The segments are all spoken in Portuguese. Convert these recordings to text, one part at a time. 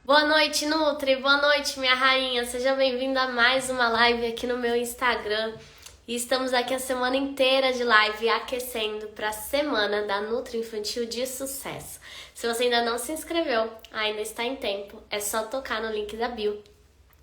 Boa noite, Nutri! Boa noite, minha rainha! Seja bem-vinda a mais uma live aqui no meu Instagram. E estamos aqui a semana inteira de live aquecendo para a semana da Nutri Infantil de Sucesso. Se você ainda não se inscreveu, ainda está em tempo. É só tocar no link da bio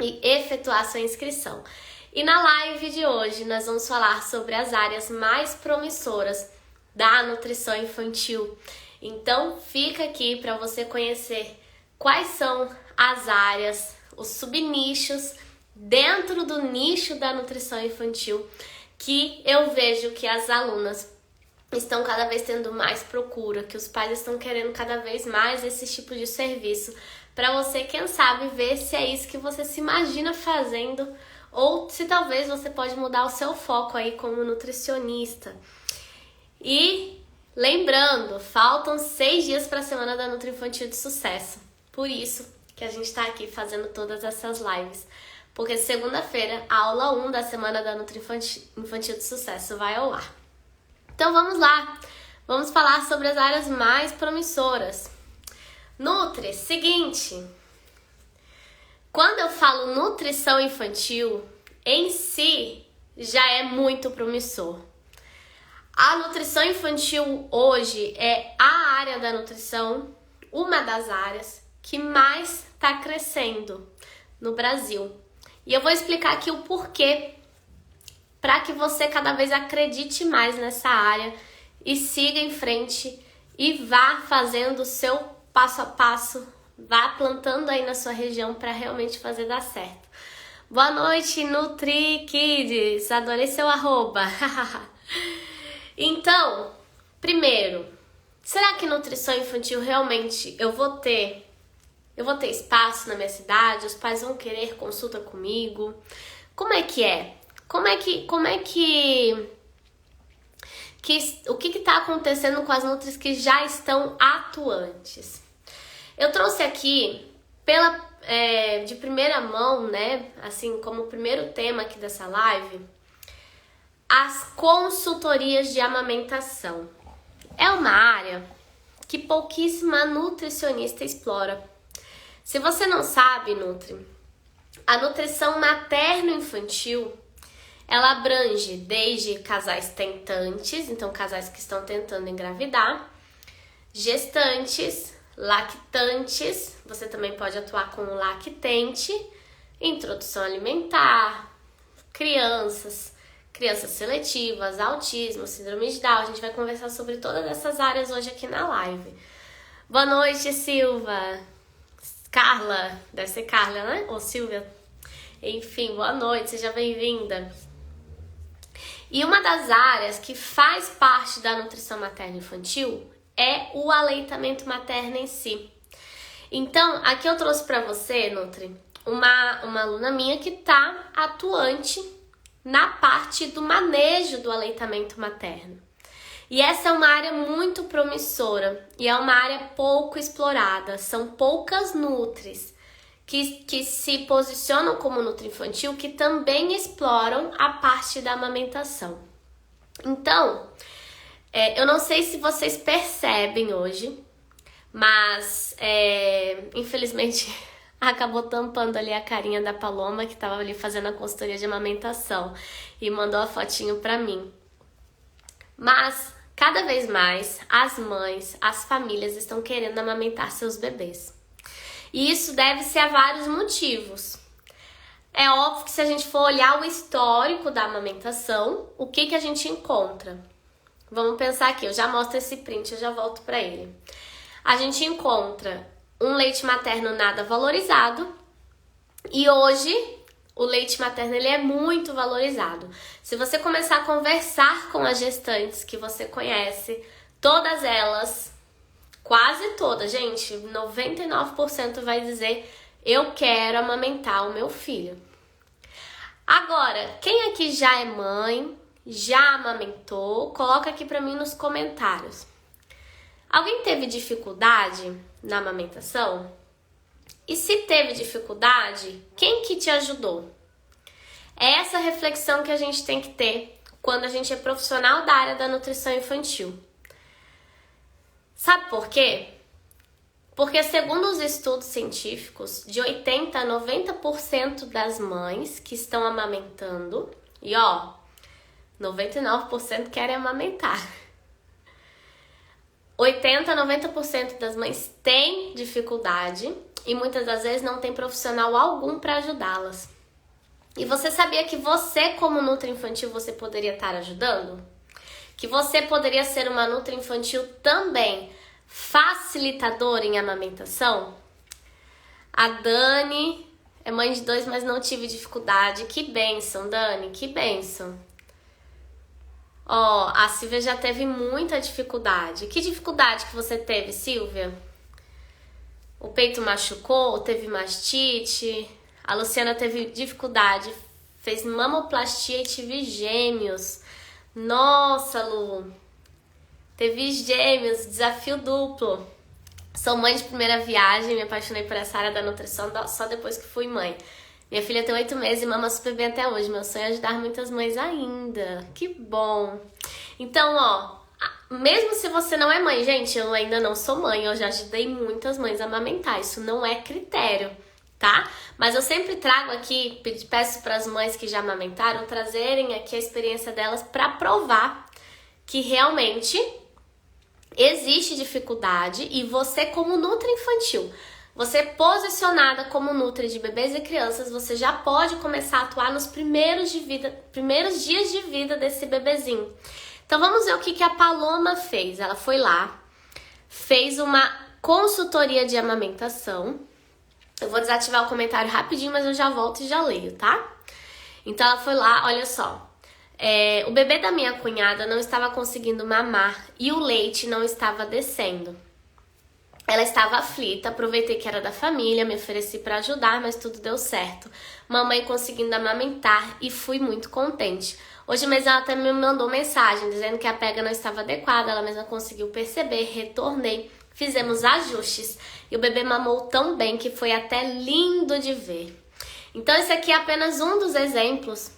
e efetuar sua inscrição. E na live de hoje nós vamos falar sobre as áreas mais promissoras da nutrição infantil. Então fica aqui para você conhecer quais são as áreas, os subnichos dentro do nicho da nutrição infantil que eu vejo que as alunas estão cada vez tendo mais procura, que os pais estão querendo cada vez mais esse tipo de serviço, para você, quem sabe, ver se é isso que você se imagina fazendo ou se talvez você pode mudar o seu foco aí como nutricionista. E lembrando, faltam 6 dias para a Semana da Nutri Infantil de Sucesso. Por isso que a gente está aqui fazendo todas essas lives. Porque segunda-feira, a aula 1 da Semana da Nutri Infantil de Sucesso vai ao ar. Então vamos lá, vamos falar sobre as áreas mais promissoras. Nutri, seguinte, quando eu falo nutrição infantil, em si já é muito promissor. A nutrição infantil hoje é a área da nutrição, uma das áreas que mais está crescendo no Brasil. E eu vou explicar aqui o porquê, para que você cada vez acredite mais nessa área e siga em frente e vá fazendo o seu passo a passo, vá plantando aí na sua região para realmente fazer dar certo. Boa noite, Nutri Kids, adorei seu arroba. Então, primeiro, será que nutrição infantil realmente eu vou ter espaço na minha cidade? Os pais vão querer consulta comigo? Como é que é? O que está acontecendo com as nutris que já estão atuantes? Eu trouxe aqui de primeira mão, né? Assim como o primeiro tema aqui dessa live, as consultorias de amamentação. É uma área que pouquíssima nutricionista explora. Se você não sabe, Nutri, a nutrição materno-infantil, ela abrange desde casais tentantes, então casais que estão tentando engravidar, gestantes, lactantes, você também pode atuar com o lactente, introdução alimentar, crianças seletivas, autismo, síndrome de Down. A gente vai conversar sobre todas essas áreas hoje aqui na live. Boa noite, Silva. Carla, deve ser Carla, né? Ou Silvia. Enfim, boa noite, seja bem-vinda. E uma das áreas que faz parte da nutrição materna infantil é o aleitamento materno em si. Então, aqui eu trouxe para você, Nutri, uma aluna minha que está atuante na parte do manejo do aleitamento materno. E essa é uma área muito promissora e é uma área pouco explorada. São poucas nutris que se posicionam como nutri infantil que também exploram a parte da amamentação. Então, eu não sei se vocês percebem hoje, mas infelizmente acabou tampando ali a carinha da Paloma, que estava ali fazendo a consultoria de amamentação e mandou a fotinho para mim. Mas cada vez mais as mães, as famílias estão querendo amamentar seus bebês. E isso deve ser a vários motivos. É óbvio que se a gente for olhar o histórico da amamentação, o que a gente encontra? Vamos pensar aqui, eu já mostro esse print, eu já volto para ele. A gente encontra um leite materno nada valorizado e hoje o leite materno ele é muito valorizado. Se você começar a conversar com as gestantes que você conhece, todas elas, quase todas, gente, 99% vai dizer: eu quero amamentar o meu filho. Agora, quem aqui já é mãe, já amamentou, coloca aqui pra mim nos comentários. Alguém teve dificuldade na amamentação? E se teve dificuldade, quem que te ajudou? É essa reflexão que a gente tem que ter quando a gente é profissional da área da nutrição infantil. Sabe por quê? Porque segundo os estudos científicos, de 80 a 90% das mães que estão amamentando, e ó, 99% querem amamentar. 80 a 90% das mães têm dificuldade e muitas das vezes não tem profissional algum para ajudá-las. E você sabia que você, como nutri infantil, você poderia estar ajudando? Que você poderia ser uma nutri infantil também facilitadora em amamentação? A Dani é mãe de 2, mas não tive dificuldade. Que bênção, Dani, que bênção. Ó, a Silvia já teve muita dificuldade. Que dificuldade que você teve, Silvia? O peito machucou? Teve mastite? A Luciana teve dificuldade, fez mamoplastia e tive gêmeos. Nossa, Lu, teve gêmeos, desafio duplo. Sou mãe de primeira viagem, me apaixonei por essa área da nutrição só depois que fui mãe. Minha filha tem 8 meses e mama super bem até hoje. Meu sonho é ajudar muitas mães ainda. Que bom! Então, ó, mesmo se você não é mãe, gente, eu ainda não sou mãe, eu já ajudei muitas mães a amamentar. Isso não é critério, tá? Mas eu sempre trago aqui, peço para as mães que já amamentaram trazerem aqui a experiência delas para provar que realmente existe dificuldade e você, como nutri infantil, você posicionada como nutri de bebês e crianças, você já pode começar a atuar nos primeiros dias de vida desse bebezinho. Então vamos ver o que a Paloma fez. Ela foi lá, fez uma consultoria de amamentação. Eu vou desativar o comentário rapidinho, mas eu já volto e já leio, tá? Então ela foi lá, olha só. O bebê da minha cunhada não estava conseguindo mamar e o leite não estava descendo. Ela estava aflita, aproveitei que era da família, me ofereci para ajudar, mas tudo deu certo. Mamãe conseguindo amamentar e fui muito contente. Hoje mesmo ela até me mandou mensagem dizendo que a pega não estava adequada, ela mesma conseguiu perceber, retornei, fizemos ajustes e o bebê mamou tão bem que foi até lindo de ver. Então esse aqui é apenas um dos exemplos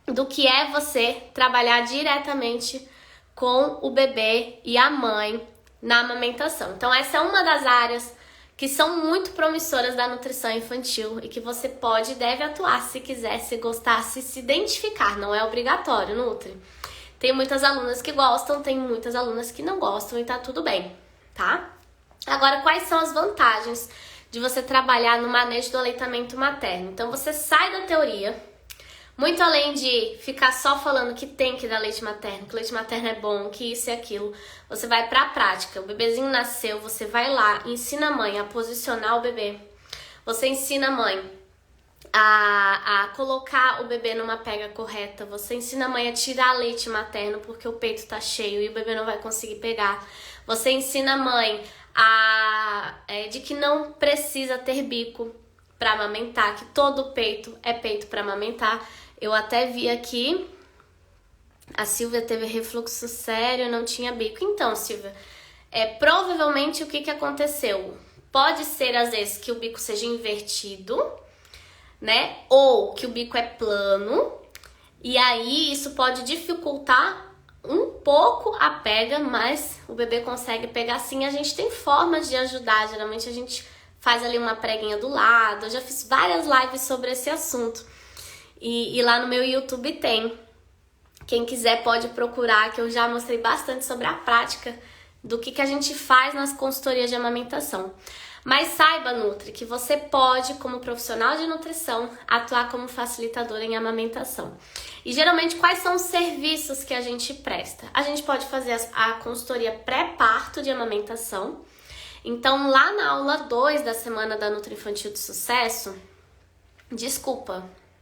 do que é você trabalhar diretamente com o bebê e a mãe na amamentação. Então essa é uma das áreas que são muito promissoras da nutrição infantil e que você pode e deve atuar se quiser, se gostar, se identificar. Não é obrigatório, Nutri. Tem muitas alunas que gostam, tem muitas alunas que não gostam e tá tudo bem, tá? Agora, quais são as vantagens de você trabalhar no manejo do aleitamento materno? Então você sai da teoria, muito além de ficar só falando que tem que dar leite materno, que leite materno é bom, que isso e aquilo, você vai pra prática. O bebezinho nasceu, você vai lá, ensina a mãe a posicionar o bebê. Você ensina a mãe a colocar o bebê numa pega correta. Você ensina a mãe a tirar leite materno porque o peito tá cheio e o bebê não vai conseguir pegar. Você ensina a mãe de que não precisa ter bico para amamentar, que todo peito é peito para amamentar. Eu até vi aqui, a Silvia teve refluxo sério, não tinha bico. Então, Silvia, provavelmente o que aconteceu? Pode ser, às vezes, que o bico seja invertido, né? Ou que o bico é plano, e aí isso pode dificultar um pouco a pega, mas o bebê consegue pegar sim. A gente tem formas de ajudar, geralmente a gente faz ali uma preguinha do lado. Eu já fiz várias lives sobre esse assunto. E lá no meu YouTube tem. Quem quiser pode procurar, que eu já mostrei bastante sobre a prática do que a gente faz nas consultorias de amamentação. Mas saiba, Nutri, que você pode, como profissional de nutrição, atuar como facilitadora em amamentação. E geralmente, quais são os serviços que a gente presta? A gente pode fazer a consultoria pré-parto de amamentação. Então, lá na aula 2 da Semana da Nutri Infantil de Sucesso,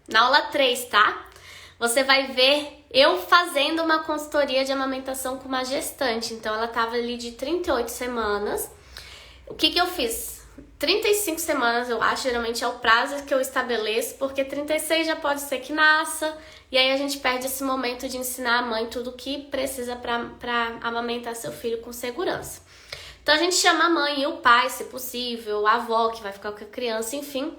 na aula 3, tá? Você vai ver eu fazendo uma consultoria de amamentação com uma gestante. Então, ela tava ali de 38 semanas. O que eu fiz? 35 semanas, eu acho, geralmente é o prazo que eu estabeleço, porque 36 já pode ser que nasça, e aí a gente perde esse momento de ensinar a mãe tudo o que precisa para amamentar seu filho com segurança. Então, a gente chama a mãe e o pai, se possível, a avó que vai ficar com a criança, enfim,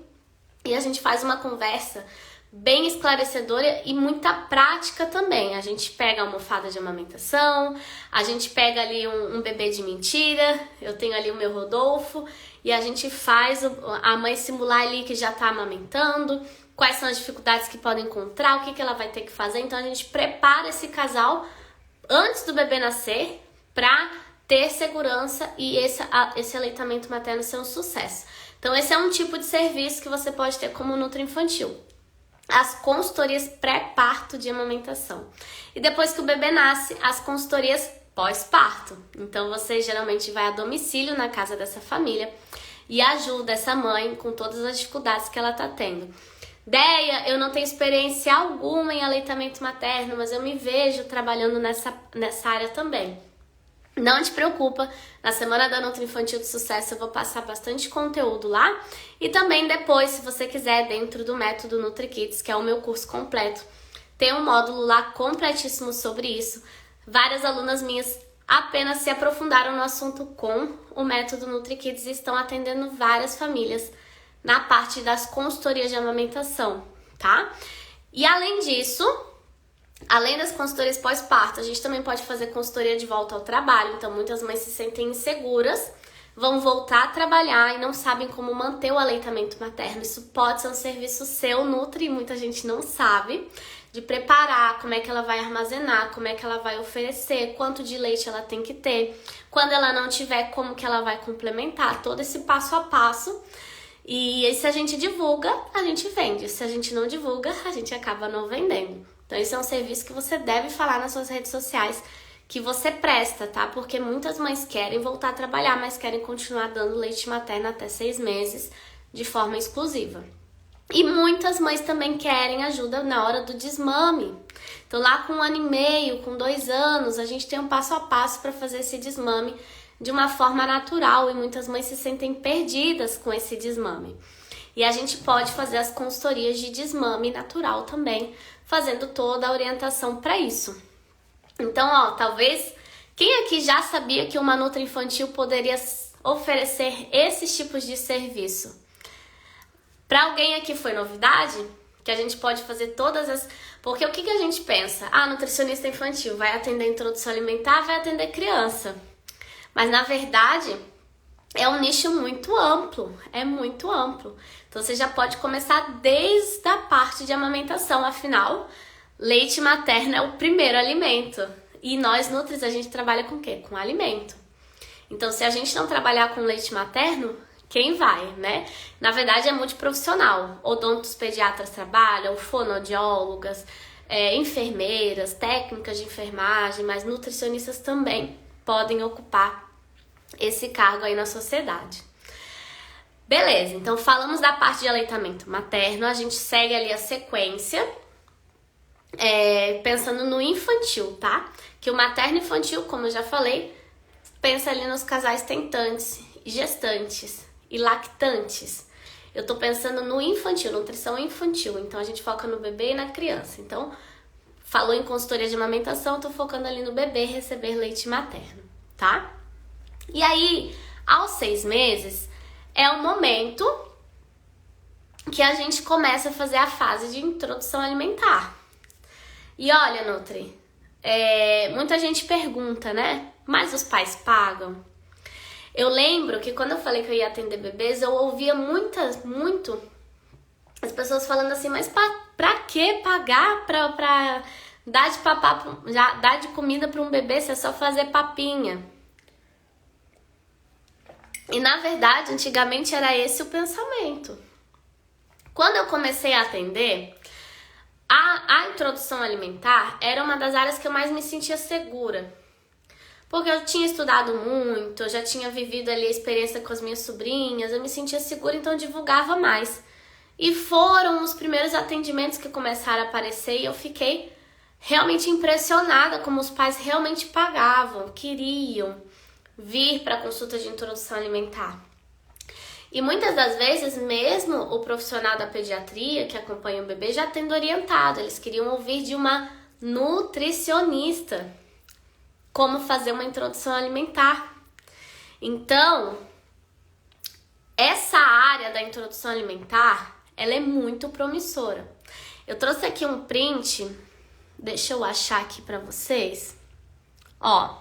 e a gente faz uma conversa bem esclarecedora e muita prática também. A gente pega a almofada de amamentação, a gente pega ali um bebê de mentira, eu tenho ali o meu Rodolfo, e a gente faz a mãe simular ali que já tá amamentando, quais são as dificuldades que pode encontrar, o que que ela vai ter que fazer. Então a gente prepara esse casal antes do bebê nascer para ter segurança e esse aleitamento materno ser um sucesso. Então esse é um tipo de serviço que você pode ter como Nutri Infantil. As consultorias pré-parto de amamentação. E depois que o bebê nasce, as consultorias pós-parto. Então você geralmente vai a domicílio na casa dessa família e ajuda essa mãe com todas as dificuldades que ela tá tendo. Deia, eu não tenho experiência alguma em aleitamento materno, mas eu me vejo trabalhando nessa área também. Não te preocupa, na Semana da Nutri Infantil de Sucesso eu vou passar bastante conteúdo lá. E também depois, se você quiser, dentro do método NutriKids, que é o meu curso completo, tem um módulo lá completíssimo sobre isso. Várias alunas minhas apenas se aprofundaram no assunto com o método NutriKids e estão atendendo várias famílias na parte das consultorias de amamentação, tá? E além disso, além das consultorias pós-parto, a gente também pode fazer consultoria de volta ao trabalho. Então muitas mães se sentem inseguras, vão voltar a trabalhar e não sabem como manter o aleitamento materno. Isso pode ser um serviço seu, Nutri, muita gente não sabe, de preparar, como é que ela vai armazenar, como é que ela vai oferecer, quanto de leite ela tem que ter, quando ela não tiver, como que ela vai complementar, todo esse passo a passo. E se a gente divulga, a gente vende. Se a gente não divulga, a gente acaba não vendendo. Então esse é um serviço que você deve falar nas suas redes sociais que você presta, tá? Porque muitas mães querem voltar a trabalhar, mas querem continuar dando leite materno até 6 meses de forma exclusiva. E muitas mães também querem ajuda na hora do desmame. Então lá com 1 ano e meio, com 2 anos, a gente tem um passo a passo para fazer esse desmame de uma forma natural e muitas mães se sentem perdidas com esse desmame. E a gente pode fazer as consultorias de desmame natural também, fazendo toda a orientação para isso. Então, ó, talvez quem aqui já sabia que uma Nutri Infantil poderia oferecer esses tipos de serviço? Para alguém aqui foi novidade? Que a gente pode fazer todas as... Porque o que a gente pensa? Ah, nutricionista infantil vai atender introdução alimentar, vai atender criança. Mas na verdade é um nicho muito amplo, é muito amplo. Então você já pode começar desde a parte de amamentação, afinal, leite materno é o primeiro alimento. E nós Nutris, a gente trabalha com o quê? Com alimento. Então se a gente não trabalhar com leite materno, quem vai, né? Na verdade é multiprofissional. Odontos pediatras trabalham, fonoaudiólogas, enfermeiras, técnicas de enfermagem, mas nutricionistas também podem ocupar esse cargo aí na sociedade. Beleza, então falamos da parte de aleitamento materno, a gente segue ali a sequência, pensando no infantil, tá? Que o materno infantil, como eu já falei, pensa ali nos casais tentantes, gestantes e lactantes. Eu tô pensando no infantil, nutrição infantil, então a gente foca no bebê e na criança. Então, falou em consultoria de amamentação, eu tô focando ali no bebê receber leite materno, tá? E aí, aos 6 meses, é o momento que a gente começa a fazer a fase de introdução alimentar. E olha, Nutri, muita gente pergunta, né? Mas os pais pagam? Eu lembro que quando eu falei que eu ia atender bebês, eu ouvia muito as pessoas falando assim, mas pra que pagar pra dar de papar, dar de comida pra um bebê se é só fazer papinha? E na verdade, antigamente era esse o pensamento. Quando eu comecei a atender, a introdução alimentar era uma das áreas que eu mais me sentia segura. Porque eu tinha estudado muito, eu já tinha vivido ali a experiência com as minhas sobrinhas, eu me sentia segura, então eu divulgava mais. E foram os primeiros atendimentos que começaram a aparecer e eu fiquei realmente impressionada como os pais realmente pagavam, queriam vir para a consulta de introdução alimentar. E muitas das vezes, mesmo o profissional da pediatria que acompanha o bebê já tendo orientado, eles queriam ouvir de uma nutricionista como fazer uma introdução alimentar. Então, essa área da introdução alimentar, ela é muito promissora. Eu trouxe aqui um print, deixa eu achar aqui pra vocês. Ó,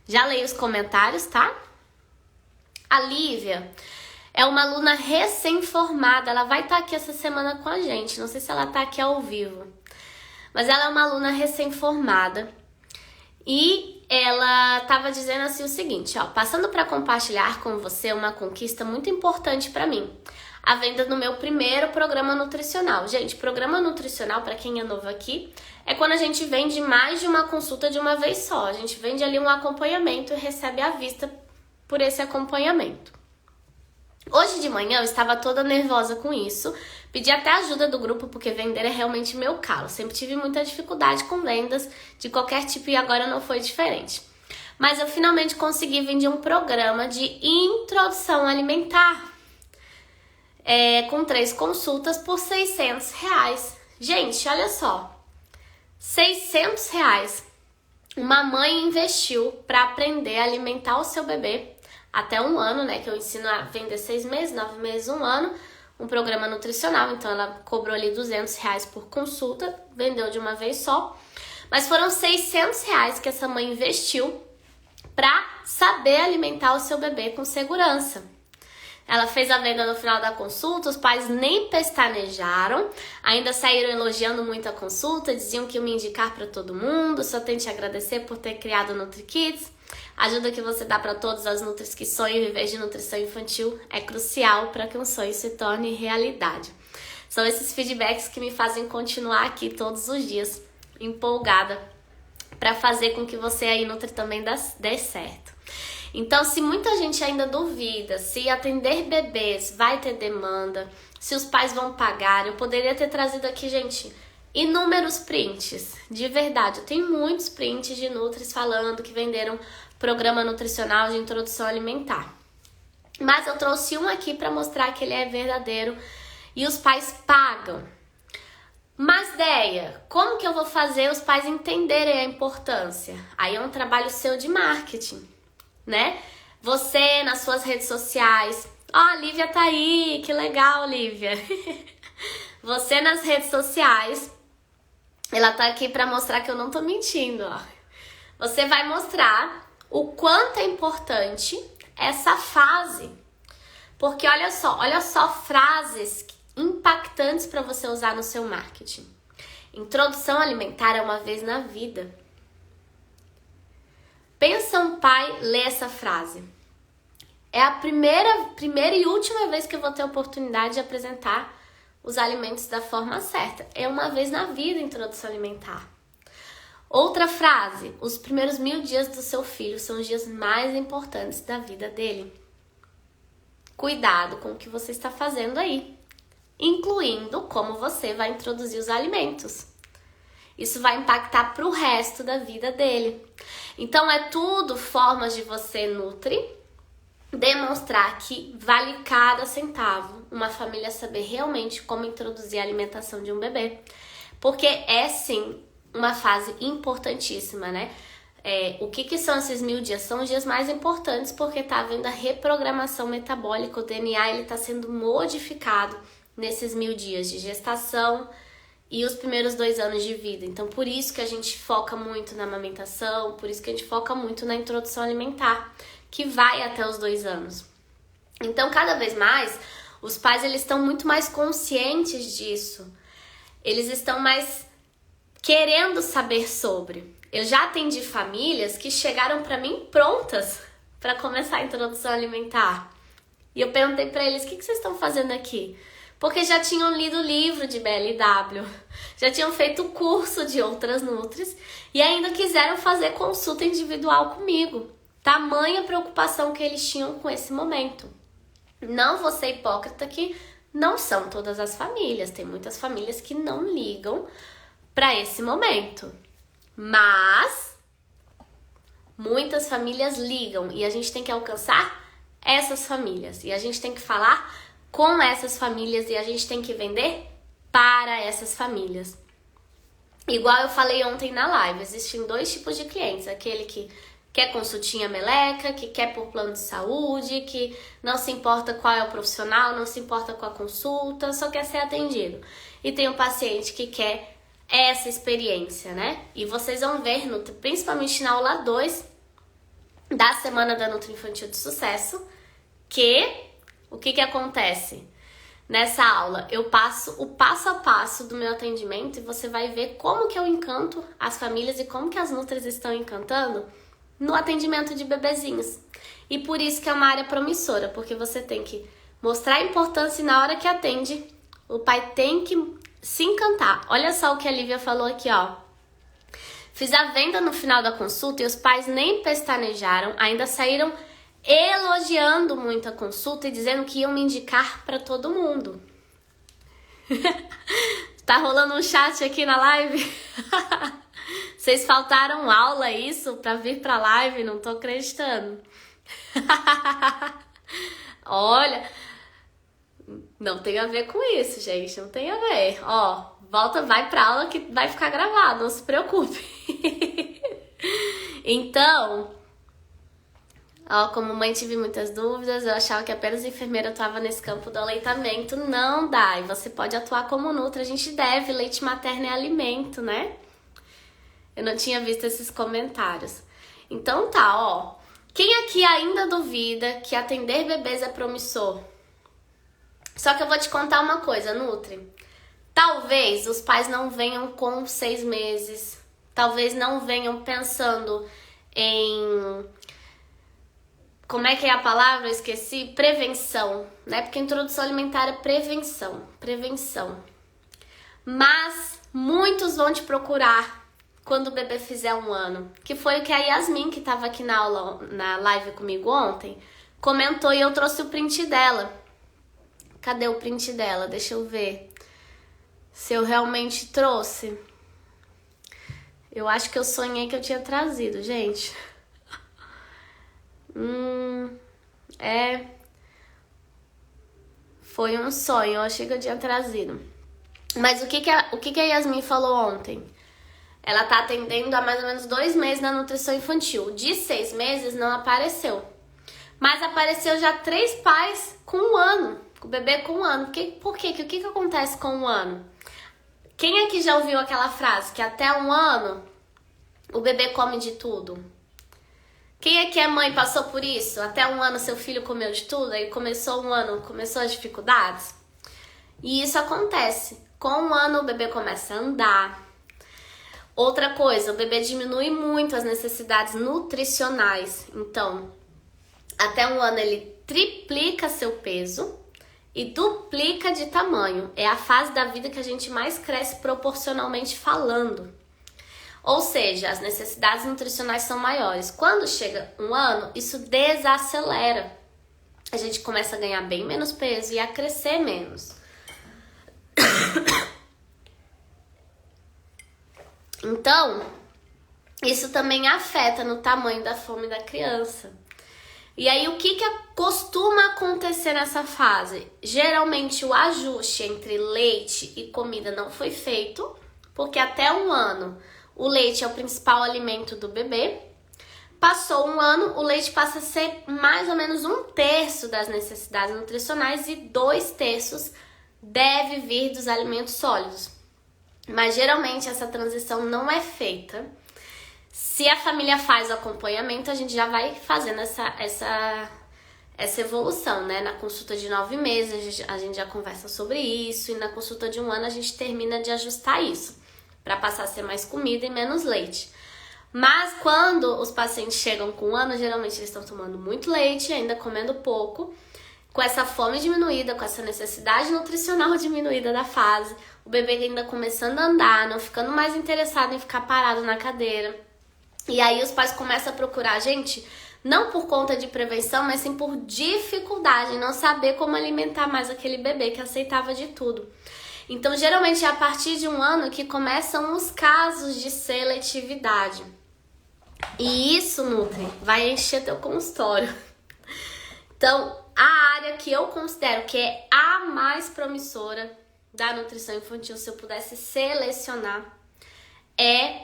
já leio os comentários, tá? A Lívia é uma aluna recém-formada, ela vai estar aqui essa semana com a gente, não sei se ela tá aqui ao vivo. Mas ela é uma aluna recém-formada e ela estava dizendo assim o seguinte, ó, passando para compartilhar com você uma conquista muito importante para mim. A venda no meu primeiro programa nutricional. Gente, programa nutricional, para quem é novo aqui, é quando a gente vende mais de uma consulta de uma vez só. A gente vende ali um acompanhamento e recebe à vista por esse acompanhamento. Hoje de manhã eu estava toda nervosa com isso, pedi até ajuda do grupo porque vender é realmente meu calo. Sempre tive muita dificuldade com vendas de qualquer tipo e agora não foi diferente. Mas eu finalmente consegui vender um programa de introdução alimentar com 3 consultas por R$600. Gente, olha só, R$600 uma mãe investiu para aprender a alimentar o seu bebê até 1 ano, né, que eu ensino a vender 6 meses, 9 meses, 1 ano, um programa nutricional, então ela cobrou ali R$200 por consulta, vendeu de uma vez só, mas foram R$600 que essa mãe investiu para saber alimentar o seu bebê com segurança. Ela fez a venda no final da consulta, os pais nem pestanejaram, ainda saíram elogiando muito a consulta, diziam que iam me indicar para todo mundo, só tenho te agradecer por ter criado o NutriKids. A ajuda que você dá para todas as nutris que sonham viver de nutrição infantil é crucial para que um sonho se torne realidade. São esses feedbacks que me fazem continuar aqui todos os dias, empolgada, para fazer com que você aí nutri também dê certo. Então, se muita gente ainda duvida se atender bebês vai ter demanda, se os pais vão pagar, eu poderia ter trazido aqui, gente, inúmeros prints. De verdade, eu tenho muitos prints de nutris falando que venderam programa nutricional de introdução alimentar. Mas eu trouxe um aqui para mostrar que ele é verdadeiro e os pais pagam. Mas, Deia, como que eu vou fazer os pais entenderem a importância? Aí é um trabalho seu de marketing, né? Você nas suas redes sociais. Ó, a Lívia tá aí, que legal, Lívia. Você nas redes sociais, ela tá aqui para mostrar que eu não tô mentindo, ó. Você vai mostrar o quanto é importante essa fase. Porque olha só frases impactantes para você usar no seu marketing. Introdução alimentar é uma vez na vida. Pensa um pai ler essa frase. É a primeira e última vez que eu vou ter a oportunidade de apresentar os alimentos da forma certa. É uma vez na vida a introdução alimentar. Outra frase. Os primeiros 1000 dias do seu filho são os dias mais importantes da vida dele. Cuidado com o que você está fazendo aí, incluindo como você vai introduzir os alimentos. Isso vai impactar para o resto da vida dele. Então, é tudo formas de você, Nutri, demonstrar que vale cada centavo uma família saber realmente como introduzir a alimentação de um bebê. Porque é, sim, uma fase importantíssima, né? O que são esses 1000 dias? São os dias mais importantes porque tá havendo a reprogramação metabólica, o DNA ele está sendo modificado nesses 1000 dias de gestação e os primeiros 2 anos de vida. Então, por isso que a gente foca muito na amamentação, por isso que a gente foca muito na introdução alimentar, que vai até os 2 anos. Então, cada vez mais, os pais eles estão muito mais conscientes disso. Eles estão mais querendo saber sobre. Eu já atendi famílias que chegaram para mim prontas para começar a introdução alimentar. E eu perguntei para eles, o que vocês estão fazendo aqui? Porque já tinham lido o livro de BLW, já tinham feito o curso de outras nutris e ainda quiseram fazer consulta individual comigo. Tamanha preocupação que eles tinham com esse momento. Não vou ser hipócrita que não são todas as famílias. Tem muitas famílias que não ligam para esse momento. Mas muitas famílias ligam e a gente tem que alcançar essas famílias. E a gente tem que falar com essas famílias e a gente tem que vender para essas famílias. Igual eu falei ontem na live, existem 2 tipos de clientes. Aquele que quer consultinha meleca, que quer por plano de saúde, que não se importa qual é o profissional, não se importa com a consulta, só quer ser atendido. E tem o paciente que quer essa experiência, né? E vocês vão ver, principalmente na aula 2 da Semana da Nutri Infantil de Sucesso, o que acontece? Nessa aula eu passo o passo a passo do meu atendimento e você vai ver como que eu encanto as famílias e como que as nutris estão encantando no atendimento de bebezinhos. E por isso que é uma área promissora, porque você tem que mostrar a importância e na hora que atende, o pai tem que se encantar. Olha só o que a Lívia falou aqui, ó. Fiz a venda no final da consulta e os pais nem pestanejaram, ainda saíram elogiando muito a consulta e dizendo que iam me indicar para todo mundo. Tá rolando um chat aqui na live? Vocês faltaram aula isso para vir pra live? Não tô acreditando. Olha, não tem a ver com isso, gente, não tem a ver. Ó, volta, vai pra aula que vai ficar gravado, não se preocupe. Então, ó, como mãe tive muitas dúvidas, eu achava que apenas enfermeira atuava nesse campo do aleitamento. Não dá, e você pode atuar como nutra, a gente deve, leite materno é alimento, né? Eu não tinha visto esses comentários. Então tá, ó. Quem aqui ainda duvida que atender bebês é promissor? Só que eu vou te contar uma coisa, Nutri. Talvez os pais não venham com 6 meses. Talvez não venham pensando em... Como é que é a palavra? Eu esqueci. Prevenção, né? Porque introdução alimentar é prevenção. Prevenção. Mas muitos vão te procurar quando o bebê fizer 1 ano. Que foi o que a Yasmin, que estava aqui na aula, na live comigo ontem, comentou e eu trouxe o print dela. Cadê o print dela? Deixa eu ver se eu realmente trouxe. Eu acho que eu sonhei que eu tinha trazido, gente. Foi um sonho, eu achei que eu tinha trazido. Mas o que a Yasmin falou ontem? Ela tá atendendo há mais ou menos 2 meses na nutrição infantil. De 6 meses não apareceu. Mas apareceu já 3 pais com 1 ano. Com o bebê com 1 ano. Por quê? O que acontece com 1 ano? Quem aqui já ouviu aquela frase que até 1 ano o bebê come de tudo? Quem aqui é mãe passou por isso? Até 1 ano seu filho comeu de tudo, aí começou 1 ano, começou as dificuldades? E isso acontece. Com 1 ano o bebê começa a andar. Outra coisa, o bebê diminui muito as necessidades nutricionais. Então, até 1 ano ele triplica seu peso e duplica de tamanho. É a fase da vida que a gente mais cresce proporcionalmente falando. Ou seja, as necessidades nutricionais são maiores. Quando chega 1 ano, isso desacelera. A gente começa a ganhar bem menos peso e a crescer menos. Então, isso também afeta no tamanho da fome da criança. E aí, o que costuma acontecer nessa fase? Geralmente, o ajuste entre leite e comida não foi feito, porque até 1 ano o leite é o principal alimento do bebê. Passou 1 ano, o leite passa a ser mais ou menos 1/3 das necessidades nutricionais e 2/3 deve vir dos alimentos sólidos. Mas geralmente essa transição não é feita. Se a família faz o acompanhamento, a gente já vai fazendo essa evolução, né? Na consulta de 9 meses, a gente já conversa sobre isso. E na consulta de 1 ano, a gente termina de ajustar isso, para passar a ser mais comida e menos leite. Mas quando os pacientes chegam com 1 ano, geralmente eles estão tomando muito leite, ainda comendo pouco, com essa fome diminuída, com essa necessidade nutricional diminuída da fase, o bebê ainda começando a andar, não ficando mais interessado em ficar parado na cadeira. E aí os pais começam a procurar a gente, não por conta de prevenção, mas sim por dificuldade em não saber como alimentar mais aquele bebê que aceitava de tudo. Então, geralmente é a partir de 1 ano que começam os casos de seletividade. E isso, Nutri, vai encher teu consultório. Então, a área que eu considero que é a mais promissora da nutrição infantil, se eu pudesse selecionar, é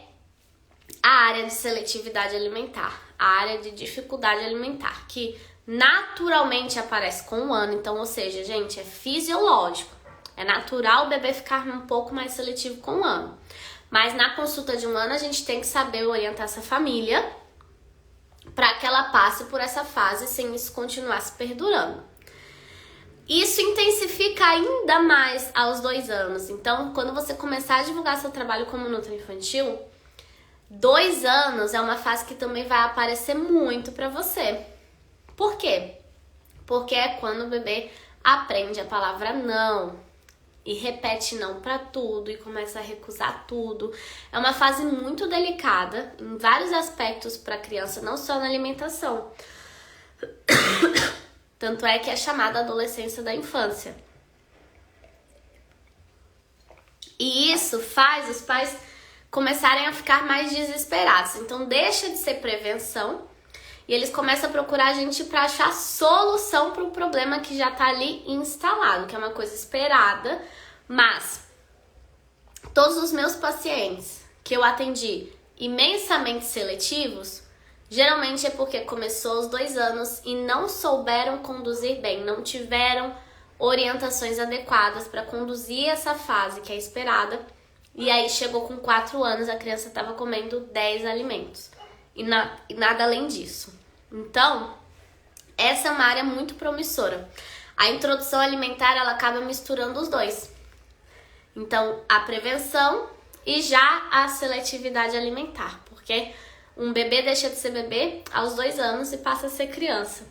a área de seletividade alimentar, a área de dificuldade alimentar, que naturalmente aparece com o ano. Então, ou seja, gente, é fisiológico. É natural o bebê ficar um pouco mais seletivo com o ano. Mas na consulta de um ano, a gente tem que saber orientar essa família para que ela passe por essa fase sem isso continuar se perdurando. Isso intensifica ainda mais aos 2 anos. Então, quando você começar a divulgar seu trabalho como nutroinfantil, 2 anos é uma fase que também vai aparecer muito para você. Por quê? Porque é quando o bebê aprende a palavra não e repete não para tudo e começa a recusar tudo. É uma fase muito delicada em vários aspectos para a criança, não só na alimentação. Tanto é que é chamada adolescência da infância. E isso faz os pais começarem a ficar mais desesperados. Então deixa de ser prevenção e eles começam a procurar a gente para achar solução para o problema que já está ali instalado, que é uma coisa esperada. Mas todos os meus pacientes que eu atendi imensamente seletivos, geralmente é porque começou aos 2 anos e não souberam conduzir bem, não tiveram orientações adequadas para conduzir essa fase que é esperada. E aí chegou com 4 anos, a criança estava comendo 10 alimentos e nada além disso. Então, essa é uma área muito promissora. A introdução alimentar, ela acaba misturando os dois. Então, a prevenção e já a seletividade alimentar, porque um bebê deixa de ser bebê aos 2 anos e passa a ser criança.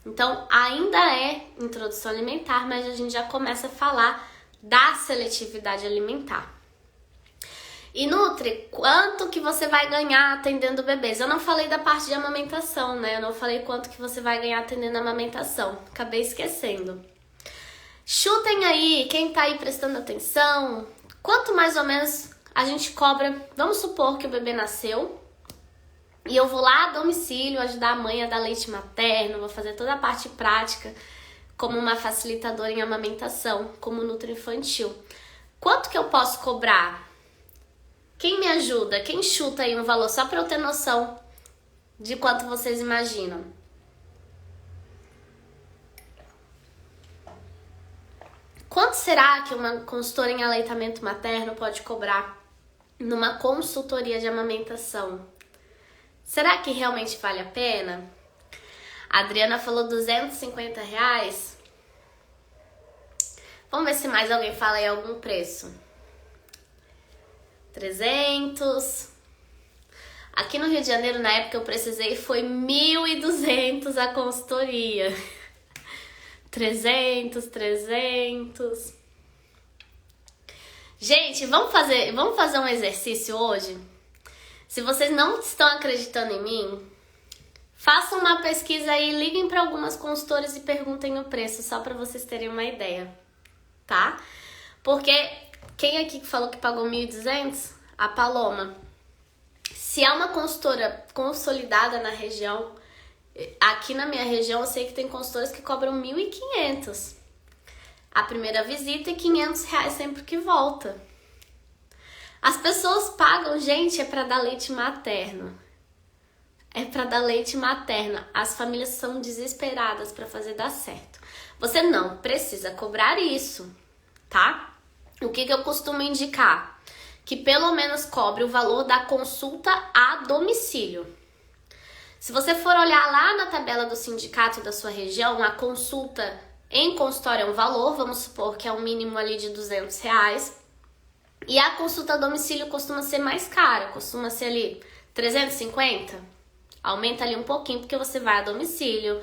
Então, ainda é introdução alimentar, mas a gente já começa a falar da seletividade alimentar. E Nutri, quanto que você vai ganhar atendendo bebês? Eu não falei da parte de amamentação, né? Eu não falei quanto que você vai ganhar atendendo a amamentação. Acabei esquecendo. Chutem aí, quem tá aí prestando atenção, quanto mais ou menos a gente cobra. Vamos supor que o bebê nasceu e eu vou lá a domicílio ajudar a mãe a dar leite materno, vou fazer toda a parte prática como uma facilitadora em amamentação, como nutroinfantil. Quanto que eu posso cobrar? Quem me ajuda? Quem chuta aí um valor só para eu ter noção de quanto vocês imaginam? Quanto será que uma consultora em aleitamento materno pode cobrar numa consultoria de amamentação? Será que realmente vale a pena? A Adriana falou R$250. Vamos ver se mais alguém fala aí algum preço. 300. Aqui no Rio de Janeiro, na época que eu precisei, foi 1.200 a consultoria. 300. Gente, vamos fazer um exercício hoje? Se vocês não estão acreditando em mim, façam uma pesquisa aí, liguem para algumas consultoras e perguntem o preço, só para vocês terem uma ideia, tá? Porque quem aqui falou que pagou 1.200? A Paloma. Se é uma consultora consolidada na região, aqui na minha região eu sei que tem consultoras que cobram 1.500 a primeira visita e R$500 sempre que volta. As pessoas pagam, gente, é para dar leite materno. É para dar leite materno. As famílias são desesperadas para fazer dar certo. Você não precisa cobrar isso, tá? O que eu costumo indicar? Que pelo menos cobre o valor da consulta a domicílio. Se você for olhar lá na tabela do sindicato da sua região, a consulta em consultório é um valor, vamos supor que é um mínimo ali de R$200. E a consulta a domicílio costuma ser mais cara, costuma ser ali 350. Aumenta ali um pouquinho porque você vai a domicílio,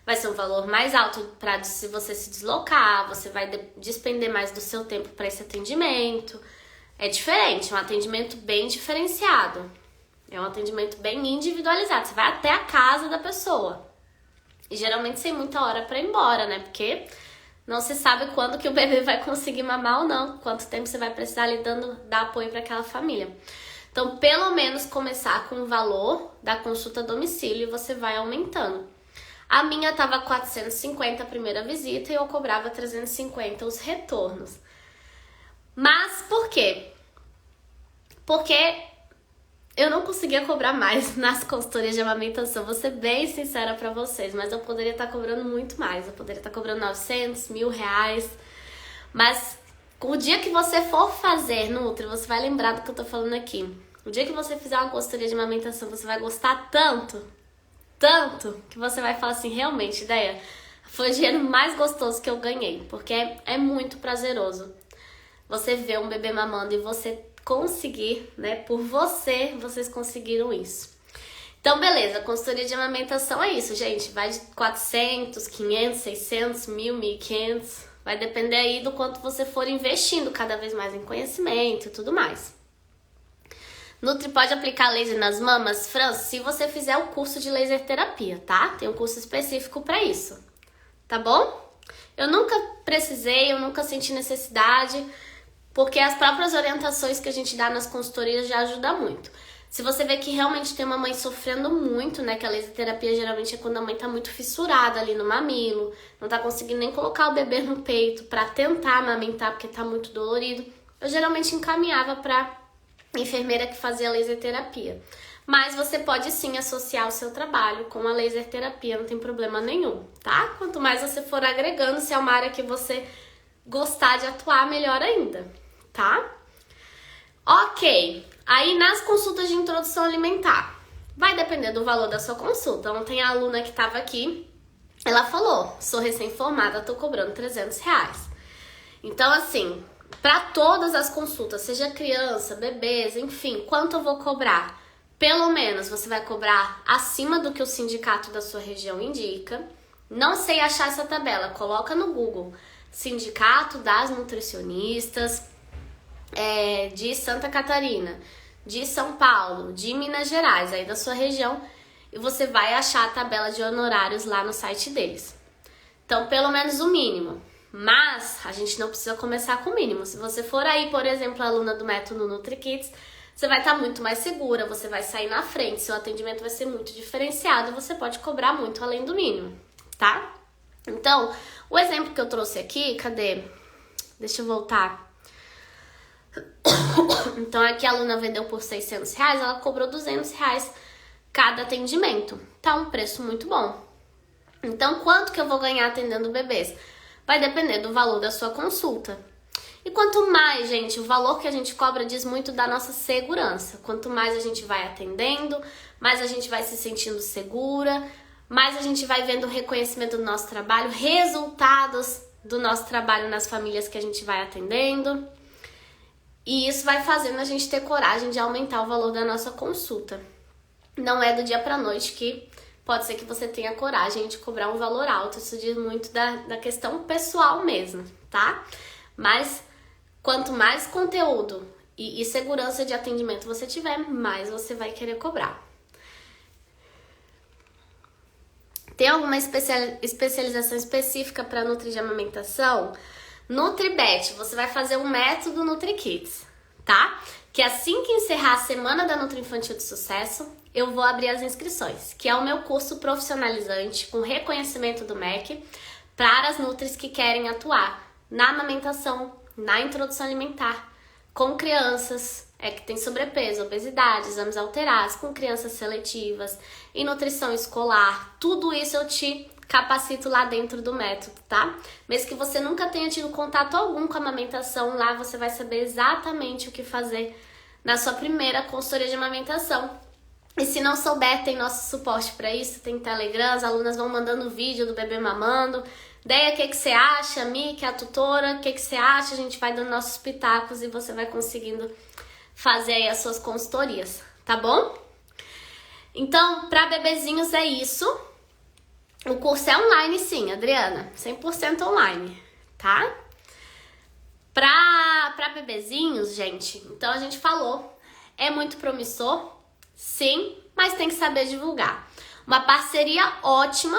vai ser um valor mais alto para se você se deslocar, você vai despender mais do seu tempo para esse atendimento. É diferente, é um atendimento bem diferenciado. É um atendimento bem individualizado. Você vai até a casa da pessoa. E geralmente sem muita hora para ir embora, né? Porque não se sabe quando que o bebê vai conseguir mamar ou não. Quanto tempo você vai precisar ali dar apoio para aquela família. Então, pelo menos começar com o valor da consulta a domicílio e você vai aumentando. A minha tava 450 a primeira visita e eu cobrava 350 os retornos. Mas por quê? Porque eu não conseguia cobrar mais nas consultorias de amamentação, vou ser bem sincera pra vocês, mas eu poderia estar cobrando muito mais, eu poderia estar cobrando 900, R$ 1.000, mas o dia que você for fazer Nutri, você vai lembrar do que eu tô falando aqui. O dia que você fizer uma consultoria de amamentação, você vai gostar tanto, que você vai falar assim, realmente, ideia, foi o dinheiro mais gostoso que eu ganhei, porque é muito prazeroso você ver um bebê mamando e você conseguir, né, por vocês conseguiram isso. Então, beleza, consultoria de amamentação é isso, gente, vai de 400, 500, 600, 1.000, 1.500, vai depender aí do quanto você for investindo cada vez mais em conhecimento e tudo mais. Nutri pode aplicar laser nas mamas? Fran, se você fizer o curso de laser terapia, tá? Tem um curso específico pra isso, tá bom? Eu nunca precisei, eu nunca senti necessidade, porque as próprias orientações que a gente dá nas consultorias já ajudam muito. Se você vê que realmente tem uma mãe sofrendo muito, né, que a laser terapia geralmente é quando a mãe tá muito fissurada ali no mamilo, não tá conseguindo nem colocar o bebê no peito pra tentar amamentar porque tá muito dolorido, eu geralmente encaminhava pra enfermeira que fazia laser terapia. Mas você pode sim associar o seu trabalho com a laser terapia, não tem problema nenhum, tá? Quanto mais você for agregando, se é uma área que você gostar de atuar, melhor ainda, tá? Ok, aí nas consultas de introdução alimentar, vai depender do valor da sua consulta. Ontem a aluna que estava aqui, ela falou, sou recém-formada, tô cobrando R$300. Então assim, para todas as consultas, seja criança, bebês, enfim, quanto eu vou cobrar? Pelo menos você vai cobrar acima do que o sindicato da sua região indica. Não sei achar essa tabela, coloca no Google, Sindicato das Nutricionistas de Santa Catarina, de São Paulo, de Minas Gerais, aí da sua região, e você vai achar a tabela de honorários lá no site deles. Então, pelo menos o mínimo. Mas a gente não precisa começar com o mínimo. Se você for aí, por exemplo, aluna do método NutriKids, você vai estar muito mais segura, você vai sair na frente, seu atendimento vai ser muito diferenciado, você pode cobrar muito além do mínimo, tá? Então, o exemplo que eu trouxe aqui, cadê? Deixa eu voltar. Então, aqui a aluna vendeu por R$600, ela cobrou R$200 cada atendimento. Tá um preço muito bom. Então, quanto que eu vou ganhar atendendo bebês? Vai depender do valor da sua consulta. E quanto mais, gente, o valor que a gente cobra diz muito da nossa segurança. Quanto mais a gente vai atendendo, mais a gente vai se sentindo segura, mais a gente vai vendo o reconhecimento do nosso trabalho, resultados do nosso trabalho nas famílias que a gente vai atendendo. E isso vai fazendo a gente ter coragem de aumentar o valor da nossa consulta. Não é do dia pra noite que pode ser que você tenha coragem de cobrar um valor alto. Isso diz muito da questão pessoal mesmo, tá? Mas quanto mais conteúdo e segurança de atendimento você tiver, mais você vai querer cobrar. Tem alguma especialização específica para nutri de amamentação? NutriBet, você vai fazer um método NutriKids, tá? Que assim que encerrar a semana da Nutri Infantil de Sucesso, eu vou abrir as inscrições, que é o meu curso profissionalizante com reconhecimento do MEC para as nutris que querem atuar na amamentação, na introdução alimentar, com crianças que têm sobrepeso, obesidade, exames alterados, com crianças seletivas, em nutrição escolar. Tudo isso eu te capacito lá dentro do método, tá? Mesmo que você nunca tenha tido contato algum com a amamentação, lá você vai saber exatamente o que fazer na sua primeira consultoria de amamentação. E se não souber, tem nosso suporte para isso, tem Telegram, as alunas vão mandando vídeo do bebê mamando. Deia, o que você acha? A Mi, que é a tutora, o que você acha? A gente vai dando nossos pitacos e você vai conseguindo fazer aí as suas consultorias, tá bom? Então, para bebezinhos é isso. O curso é online sim, Adriana, 100% online, tá? Pra bebezinhos, gente, então a gente falou, é muito promissor, sim, mas tem que saber divulgar. Uma parceria ótima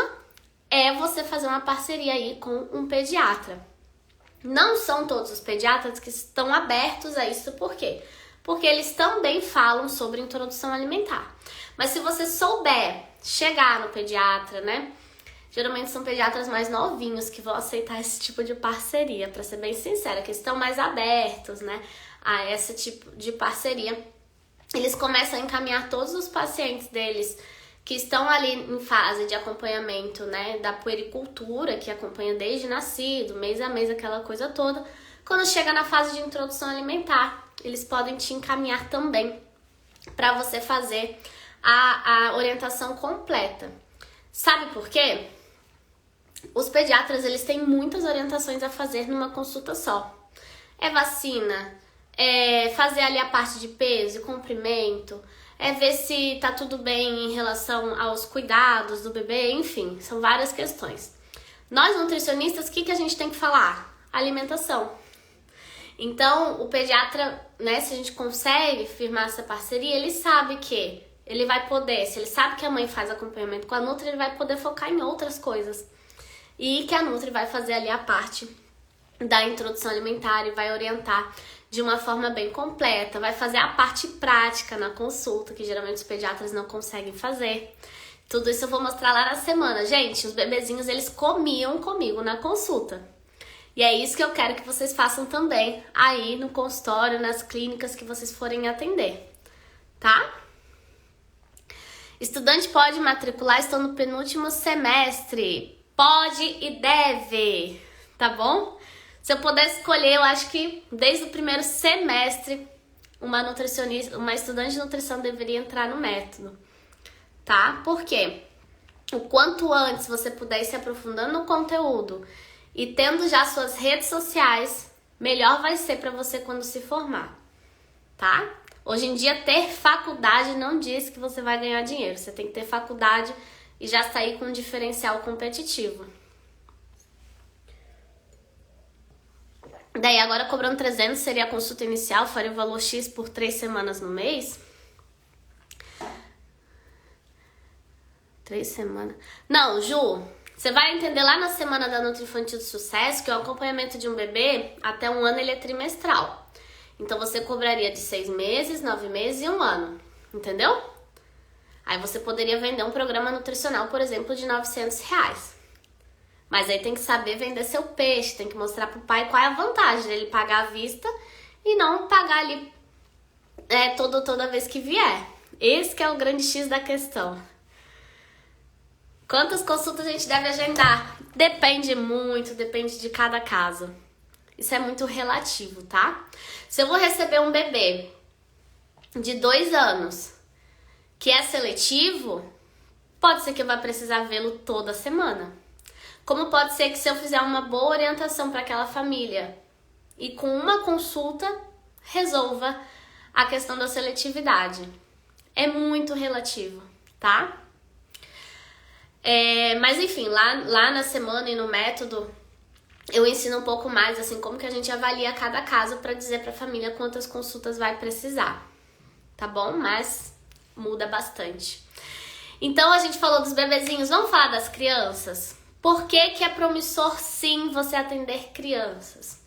é você fazer uma parceria aí com um pediatra. Não são todos os pediatras que estão abertos a isso, por quê? Porque eles também falam sobre introdução alimentar. Mas se você souber chegar no pediatra, né? Geralmente são pediatras mais novinhos que vão aceitar esse tipo de parceria, para ser bem sincera, que estão mais abertos, né, a esse tipo de parceria. eles começam a encaminhar todos os pacientes deles que estão ali em fase de acompanhamento, né, da puericultura, que acompanha desde nascido, mês a mês, aquela coisa toda. Quando chega na fase de introdução alimentar, eles podem te encaminhar também para você fazer a orientação completa. Sabe por quê? Os pediatras, eles têm muitas orientações a fazer numa consulta só. É vacina, é fazer ali a parte de peso e comprimento, é ver se tá tudo bem em relação aos cuidados do bebê, enfim, são várias questões. Nós nutricionistas, o que a gente tem que falar? Alimentação. Então, o pediatra, né, se a gente consegue firmar essa parceria, ele sabe que ele vai poder, se ele sabe que a mãe faz acompanhamento com a Nutri, ele vai poder focar em outras coisas. E que a Nutri vai fazer ali a parte da introdução alimentar e vai orientar de uma forma bem completa, vai fazer a parte prática na consulta, que geralmente os pediatras não conseguem fazer. Tudo isso eu vou mostrar lá na semana. Gente, os bebezinhos, eles comiam comigo na consulta. E é isso que eu quero que vocês façam também aí no consultório, nas clínicas que vocês forem atender, tá? Estudante pode matricular, estou no penúltimo semestre. Pode e deve, tá bom? Se eu pudesse escolher, eu acho que desde o primeiro semestre uma nutricionista, uma estudante de nutrição deveria entrar no método, tá? Por quê? O quanto antes você puder ir se aprofundando no conteúdo e tendo já suas redes sociais, melhor vai ser para você quando se formar, tá? Hoje em dia, ter faculdade não diz que você vai ganhar dinheiro. Você tem que ter faculdade e já sair com um diferencial competitivo. Daí, agora cobrando 300 seria a consulta inicial, faria o valor X por 3 semanas no mês. 3 semanas. Não, Ju, você vai entender lá na semana da Nutri Infantil do Sucesso que o acompanhamento de um bebê até 1 ano ele é trimestral. Então você cobraria de 6 meses, 9 meses e 1 ano, entendeu? Aí você poderia vender um programa nutricional, por exemplo, de R$900. Mas aí tem que saber vender seu peixe, tem que mostrar pro pai qual é a vantagem dele pagar à vista e não pagar ali toda vez que vier. Esse que é o grande X da questão. Quantas consultas a gente deve agendar? Depende muito, depende de cada caso. Isso é muito relativo, tá? Se eu vou receber um bebê de 2 anos que é seletivo, pode ser que eu vá precisar vê-lo toda semana. Como pode ser que se eu fizer uma boa orientação para aquela família e com uma consulta resolva a questão da seletividade. É muito relativo, tá? Mas enfim, lá na semana e no método eu ensino um pouco mais assim como que a gente avalia cada caso para dizer para a família quantas consultas vai precisar, tá bom? Mas muda bastante. Então a gente falou dos bebezinhos, vamos falar das crianças? Por que que é promissor sim você atender crianças?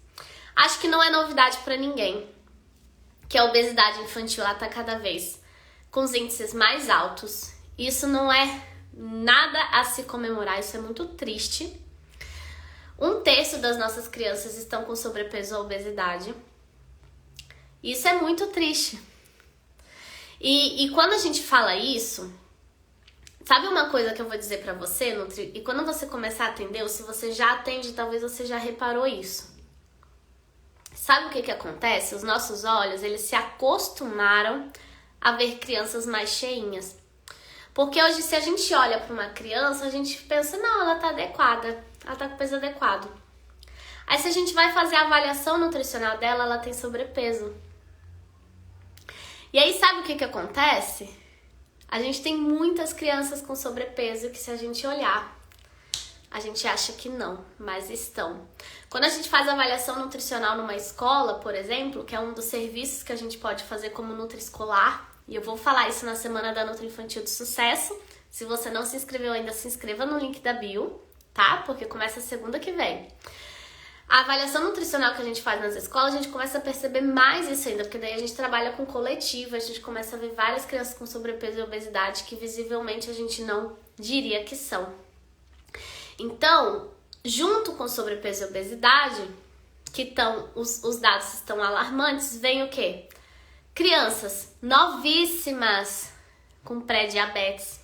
Acho que não é novidade para ninguém que a obesidade infantil está cada vez com os índices mais altos. Isso não é nada a se comemorar, isso é muito triste. 1/3 das nossas crianças estão com sobrepeso ou obesidade. Isso é muito triste. E quando a gente fala isso, sabe uma coisa que eu vou dizer pra você, Nutri? E quando você começar a atender, ou se você já atende, talvez você já reparou isso. Sabe o que acontece? Os nossos olhos, eles se acostumaram a ver crianças mais cheinhas. Porque hoje, se a gente olha para uma criança, a gente pensa, não, ela tá adequada, ela tá com peso adequado. Aí, se a gente vai fazer a avaliação nutricional dela, ela tem sobrepeso. E aí, sabe o que acontece? A gente tem muitas crianças com sobrepeso que, se a gente olhar, a gente acha que não, mas estão. Quando a gente faz avaliação nutricional numa escola, por exemplo, que é um dos serviços que a gente pode fazer como Nutri-Escolar, e eu vou falar isso na semana da Nutri Infantil do Sucesso. Se você não se inscreveu ainda, se inscreva no link da bio, tá? Porque começa segunda que vem. A avaliação nutricional que a gente faz nas escolas, a gente começa a perceber mais isso ainda, porque daí a gente trabalha com coletivo, a gente começa a ver várias crianças com sobrepeso e obesidade que visivelmente a gente não diria que são. Então, junto com sobrepeso e obesidade, que os dados estão alarmantes, vem o quê? Crianças novíssimas com pré-diabetes.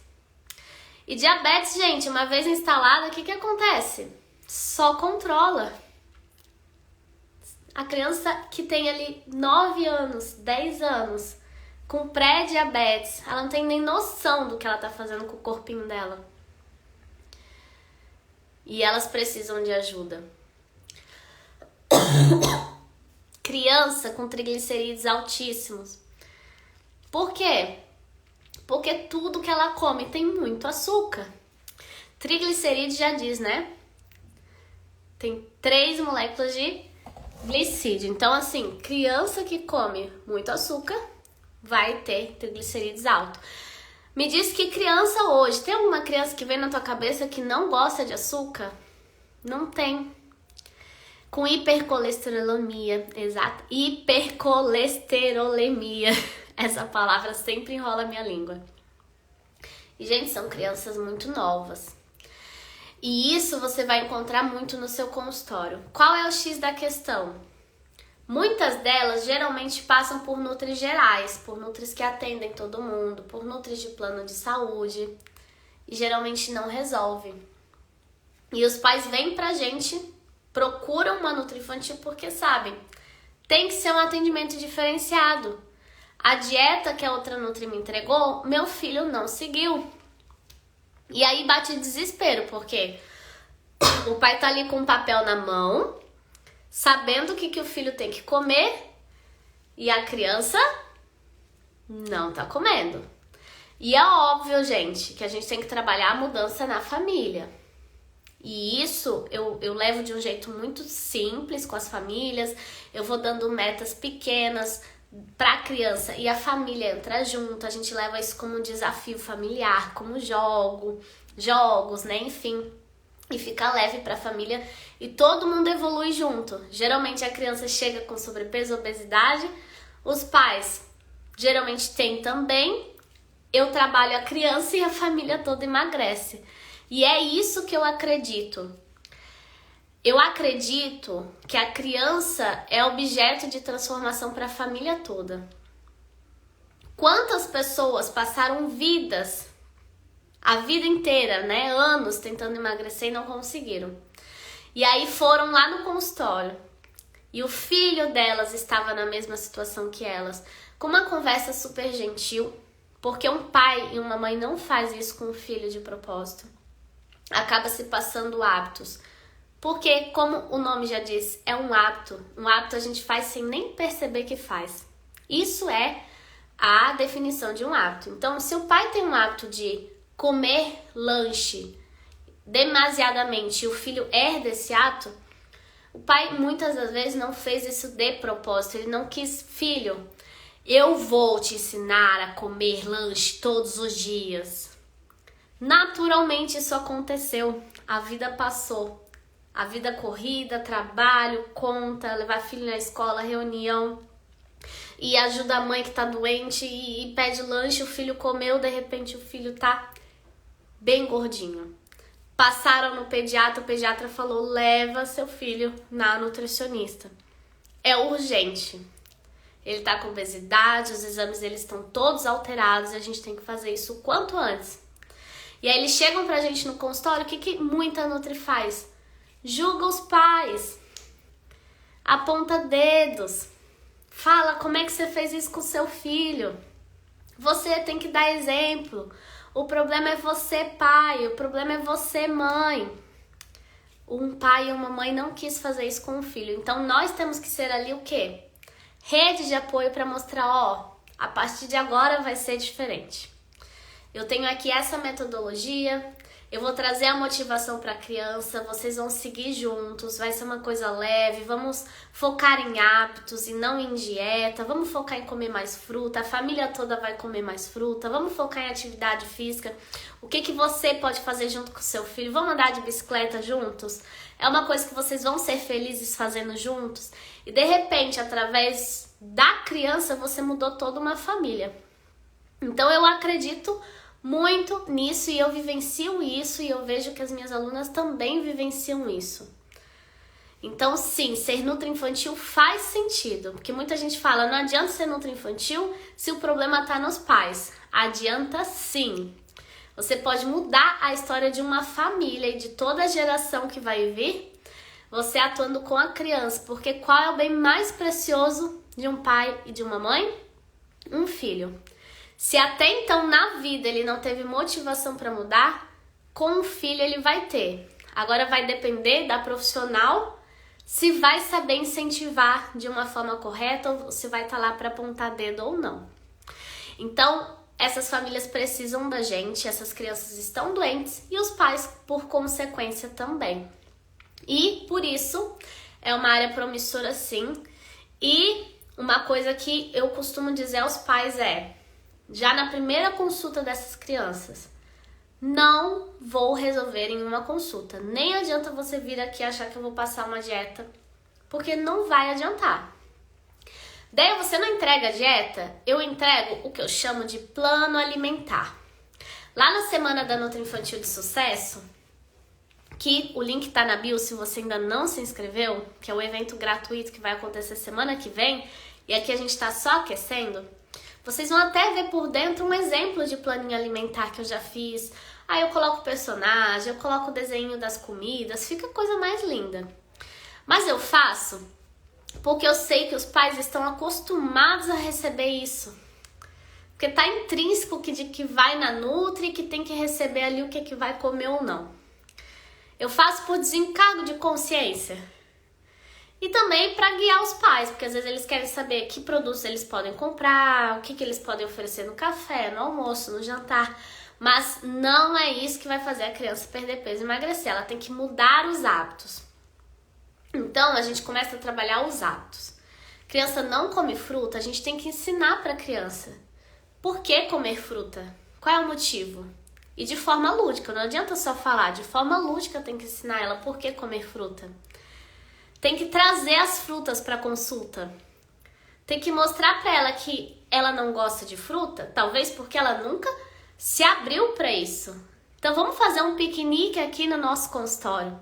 E diabetes, gente, uma vez instalada, o que acontece? Só controla. A criança que tem ali 9 anos, 10 anos, com pré-diabetes, ela não tem nem noção do que ela tá fazendo com o corpinho dela. E elas precisam de ajuda. Criança com triglicerídeos altíssimos. Por quê? Porque tudo que ela come tem muito açúcar. Triglicerídeos já diz, né? Tem 3 moléculas de glicídio. Então, assim, criança que come muito açúcar vai ter triglicerídeos altos. Me diz que criança hoje, tem alguma criança que vem na tua cabeça que não gosta de açúcar? Não tem. Com hipercolesterolemia, exato, hipercolesterolemia. Essa palavra sempre enrola a minha língua. E, gente, são crianças muito novas. E isso você vai encontrar muito no seu consultório. Qual é o X da questão? Muitas delas geralmente passam por nutris gerais, por nutris que atendem todo mundo, por nutris de plano de saúde. E geralmente não resolve. E os pais vêm pra gente, procuram uma nutri infantil porque sabem, tem que ser um atendimento diferenciado. A dieta que a outra nutri me entregou, meu filho não seguiu. E aí bate desespero, porque o pai tá ali com um papel na mão, sabendo o que o filho tem que comer, e a criança não tá comendo. E é óbvio, gente, que a gente tem que trabalhar a mudança na família. E isso eu levo de um jeito muito simples com as famílias, eu vou dando metas pequenas para a criança e a família entra junto, a gente leva isso como um desafio familiar, como jogos, né, enfim, e fica leve para a família e todo mundo evolui junto. Geralmente a criança chega com sobrepeso, obesidade, os pais geralmente têm também, eu trabalho a criança e a família toda emagrece. E é isso que eu acredito. Eu acredito que a criança é objeto de transformação para a família toda. Quantas pessoas passaram vidas, a vida inteira, né, anos tentando emagrecer e não conseguiram. E aí foram lá no consultório e o filho delas estava na mesma situação que elas, com uma conversa super gentil, porque um pai e uma mãe não faz isso com o filho de propósito. Acaba se passando hábitos. Porque, como o nome já diz, é um hábito. Um hábito a gente faz sem nem perceber que faz. Isso é a definição de um hábito. Então, se o pai tem um hábito de comer lanche demasiadamente e o filho herda esse hábito, o pai muitas das vezes não fez isso de propósito. Ele não quis, filho, eu vou te ensinar a comer lanche todos os dias. Naturalmente isso aconteceu. A vida passou. A vida corrida, trabalho, conta, levar filho na escola, reunião. E ajuda a mãe que tá doente e pede lanche, o filho comeu, de repente o filho tá bem gordinho. Passaram no pediatra, o pediatra falou, leva seu filho na nutricionista. É urgente. Ele tá com obesidade, os exames dele estão todos alterados e a gente tem que fazer isso o quanto antes. E aí eles chegam pra gente no consultório, o que muita nutri faz? Julga os pais, aponta dedos, fala como é que você fez isso com o seu filho. Você tem que dar exemplo. O problema é você, pai, o problema é você, mãe. Um pai e uma mãe não quis fazer isso com o filho. Então nós temos que ser ali o quê? Rede de apoio para mostrar, ó, a partir de agora vai ser diferente. Eu tenho aqui essa metodologia. Eu vou trazer a motivação para a criança, vocês vão seguir juntos, vai ser uma coisa leve, vamos focar em hábitos e não em dieta, vamos focar em comer mais fruta, a família toda vai comer mais fruta, vamos focar em atividade física, o que você pode fazer junto com o seu filho, vamos andar de bicicleta juntos? É uma coisa que vocês vão ser felizes fazendo juntos e de repente, através da criança, você mudou toda uma família. Então eu acredito muito nisso e eu vivencio isso e eu vejo que as minhas alunas também vivenciam isso. Então, sim, ser nutri-infantil faz sentido, porque muita gente fala, não adianta ser nutri-infantil se o problema está nos pais. Adianta sim. Você pode mudar a história de uma família e de toda a geração que vai vir, você atuando com a criança, porque qual é o bem mais precioso de um pai e de uma mãe? Um filho. Se até então na vida ele não teve motivação para mudar, com um filho ele vai ter. Agora vai depender da profissional se vai saber incentivar de uma forma correta ou se vai estar lá para apontar dedo ou não. Então, essas famílias precisam da gente, essas crianças estão doentes e os pais, por consequência, também. E, por isso, é uma área promissora sim. E uma coisa que eu costumo dizer aos pais é, já na primeira consulta dessas crianças, não vou resolver em uma consulta. Nem adianta você vir aqui achar que eu vou passar uma dieta, porque não vai adiantar. Daí você não entrega a dieta, eu entrego o que eu chamo de plano alimentar. Lá na Semana da Nutri-Infantil de Sucesso, que o link tá na bio se você ainda não se inscreveu, que é o evento gratuito que vai acontecer semana que vem, e aqui a gente tá só aquecendo, vocês vão até ver por dentro um exemplo de planinho alimentar que eu já fiz. Aí eu coloco o personagem, eu coloco o desenho das comidas, fica a coisa mais linda. Mas eu faço porque eu sei que os pais estão acostumados a receber isso. Porque tá intrínseco de que vai na Nutri, que tem que receber ali o que vai comer ou não. Eu faço por desencargo de consciência. E também para guiar os pais, porque às vezes eles querem saber que produtos eles podem comprar, o que eles podem oferecer no café, no almoço, no jantar. Mas não é isso que vai fazer a criança perder peso e emagrecer. Ela tem que mudar os hábitos. Então, a gente começa a trabalhar os hábitos. Criança não come fruta, a gente tem que ensinar para a criança. Por que comer fruta? Qual é o motivo? E de forma lúdica, não adianta só falar. De forma lúdica tem que ensinar ela por que comer fruta. Tem que trazer as frutas para consulta. Tem que mostrar para ela que ela não gosta de fruta, talvez porque ela nunca se abriu para isso. Então vamos fazer um piquenique aqui no nosso consultório.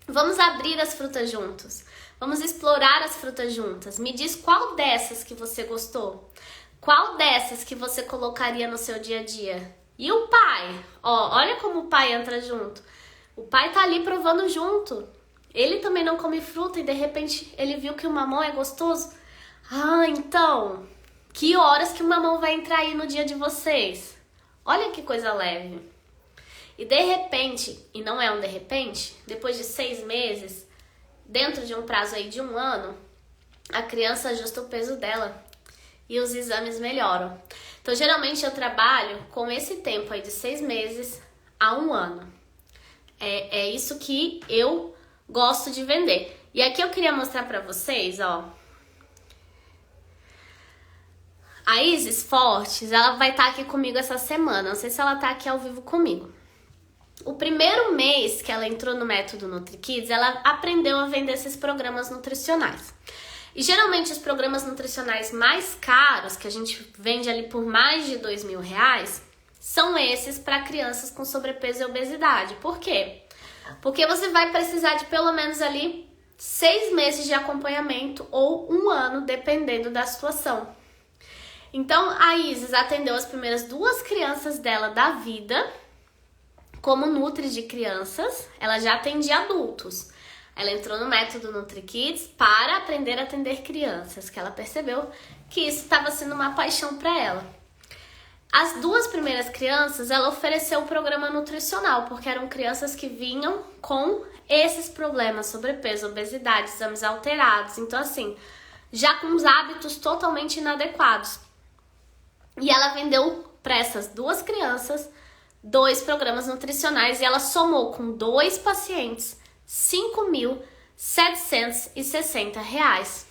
Vamos abrir as frutas juntos. Vamos explorar as frutas juntas. Me diz qual dessas que você gostou. Qual dessas que você colocaria no seu dia a dia? E o pai? Ó, olha como o pai entra junto. O pai tá ali provando junto. Ele também não come fruta e de repente ele viu que o mamão é gostoso. Ah, então, que horas que o mamão vai entrar aí no dia de vocês? Olha que coisa leve. E de repente, e não é um de repente, depois de 6 meses, dentro de um prazo aí de 1 ano, a criança ajusta o peso dela e os exames melhoram. Então, geralmente eu trabalho com esse tempo aí de 6 meses a 1 ano. É isso que eu gosto de vender. E aqui eu queria mostrar pra vocês, ó. A Isis Fortes, ela vai estar aqui comigo essa semana. Não sei se ela tá aqui ao vivo comigo. O primeiro mês que ela entrou no método NutriKids, ela aprendeu a vender esses programas nutricionais. E geralmente os programas nutricionais mais caros, que a gente vende ali por mais de R$2.000, são esses para crianças com sobrepeso e obesidade. Por quê? Porque você vai precisar de pelo menos ali 6 meses de acompanhamento ou 1 ano, dependendo da situação. Então, a Isis atendeu as primeiras 2 crianças dela da vida como Nutri de crianças. Ela já atendia adultos. Ela entrou no método NutriKids para aprender a atender crianças, que ela percebeu que isso estava sendo uma paixão para ela. As 2 primeiras crianças, ela ofereceu o programa nutricional, porque eram crianças que vinham com esses problemas, sobrepeso, obesidade, exames alterados. Então, assim, já com os hábitos totalmente inadequados. E ela vendeu para essas 2 crianças 2 programas nutricionais e ela somou com 2 pacientes R$5.760.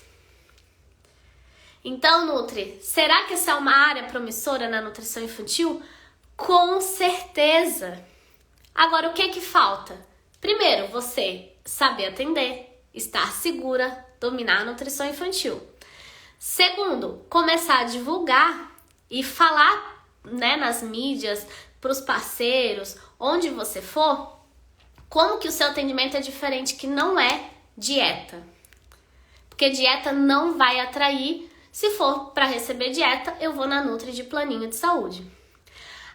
Então, Nutri, será que essa é uma área promissora na nutrição infantil? Com certeza! Agora, o que é que falta? Primeiro, você saber atender, estar segura, dominar a nutrição infantil. Segundo, começar a divulgar e falar, né, nas mídias, para os parceiros, onde você for, como que o seu atendimento é diferente, que não é dieta. Porque dieta não vai atrair. Se for para receber dieta, eu vou na Nutri de planinho de saúde.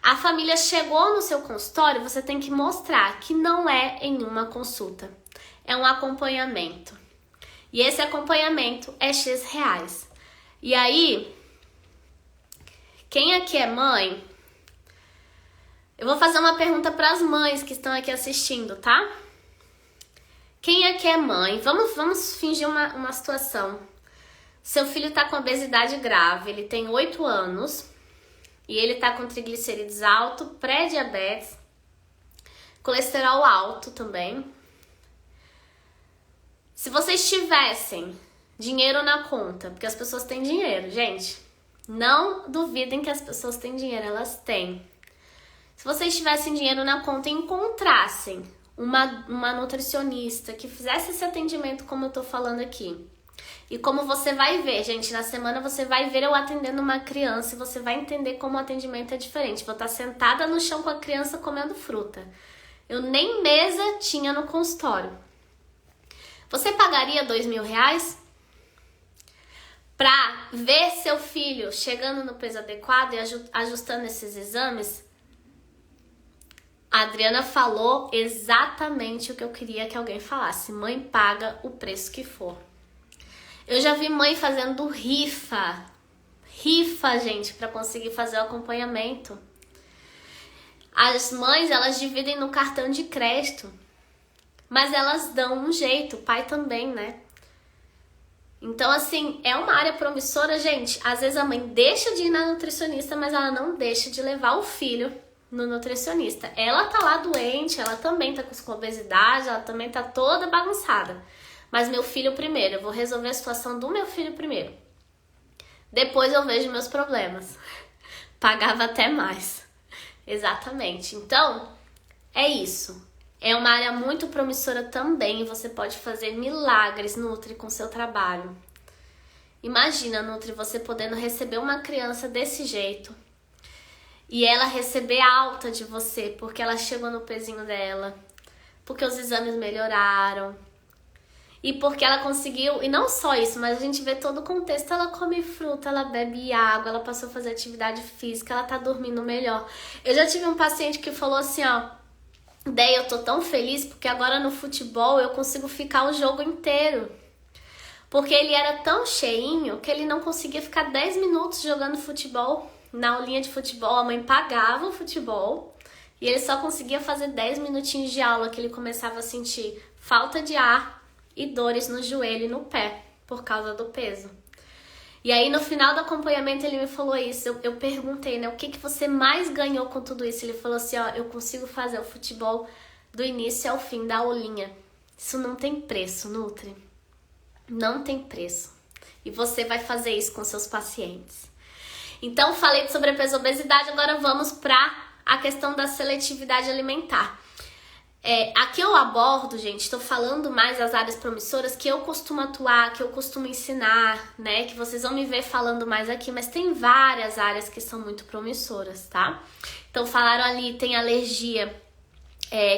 A família chegou no seu consultório, você tem que mostrar que não é em uma consulta. É um acompanhamento. E esse acompanhamento é X reais. E aí, quem aqui é mãe? Eu vou fazer uma pergunta para as mães que estão aqui assistindo, tá? Quem aqui é mãe? Vamos fingir uma situação. Seu filho tá com obesidade grave, ele tem 8 anos e ele tá com triglicerídeos alto, pré-diabetes, colesterol alto também. Se vocês tivessem dinheiro na conta, porque as pessoas têm dinheiro, gente, não duvidem que as pessoas têm dinheiro, elas têm. Se vocês tivessem dinheiro na conta e encontrassem uma nutricionista que fizesse esse atendimento como eu tô falando aqui, e como você vai ver, gente, na semana você vai ver eu atendendo uma criança e você vai entender como o atendimento é diferente. Vou estar sentada no chão com a criança comendo fruta. Eu nem mesa tinha no consultório. Você pagaria R$2.000 para ver seu filho chegando no peso adequado e ajustando esses exames? A Adriana falou exatamente o que eu queria que alguém falasse. Mãe paga o preço que for. Eu já vi mãe fazendo rifa, gente, para conseguir fazer o acompanhamento. As mães, elas dividem no cartão de crédito, mas elas dão um jeito, o pai também, né? Então, assim, é uma área promissora, gente. Às vezes a mãe deixa de ir na nutricionista, mas ela não deixa de levar o filho no nutricionista. Ela tá lá doente, ela também tá com obesidade, ela também tá toda bagunçada. Mas meu filho primeiro, eu vou resolver a situação do meu filho primeiro. Depois eu vejo meus problemas. Pagava até mais. Exatamente. Então, é isso. É uma área muito promissora também e você pode fazer milagres, Nutri, com seu trabalho. Imagina, Nutri, você podendo receber uma criança desse jeito e ela receber alta de você porque ela chegou no pezinho dela, porque os exames melhoraram. E porque ela conseguiu, e não só isso, mas a gente vê todo o contexto, ela come fruta, ela bebe água, ela passou a fazer atividade física, ela tá dormindo melhor. Eu já tive um paciente que falou assim, ó, daí eu tô tão feliz porque agora no futebol eu consigo ficar o jogo inteiro. Porque ele era tão cheinho que ele não conseguia ficar 10 minutos jogando futebol. Na aulinha de futebol, a mãe pagava o futebol e ele só conseguia fazer 10 minutinhos de aula que ele começava a sentir falta de ar e dores no joelho e no pé, por causa do peso. E aí, no final do acompanhamento, ele me falou isso. Eu perguntei, né, o que você mais ganhou com tudo isso? Ele falou assim, ó, eu consigo fazer o futebol do início ao fim da aulinha. Isso não tem preço, Nutri. Não tem preço. E você vai fazer isso com seus pacientes. Então, falei de sobrepeso e obesidade, agora vamos para a questão da seletividade alimentar. Aqui eu abordo, gente, estou falando mais das áreas promissoras que eu costumo atuar, que eu costumo ensinar, né? Que vocês vão me ver falando mais aqui, mas tem várias áreas que são muito promissoras, tá? Então falaram ali, tem alergia,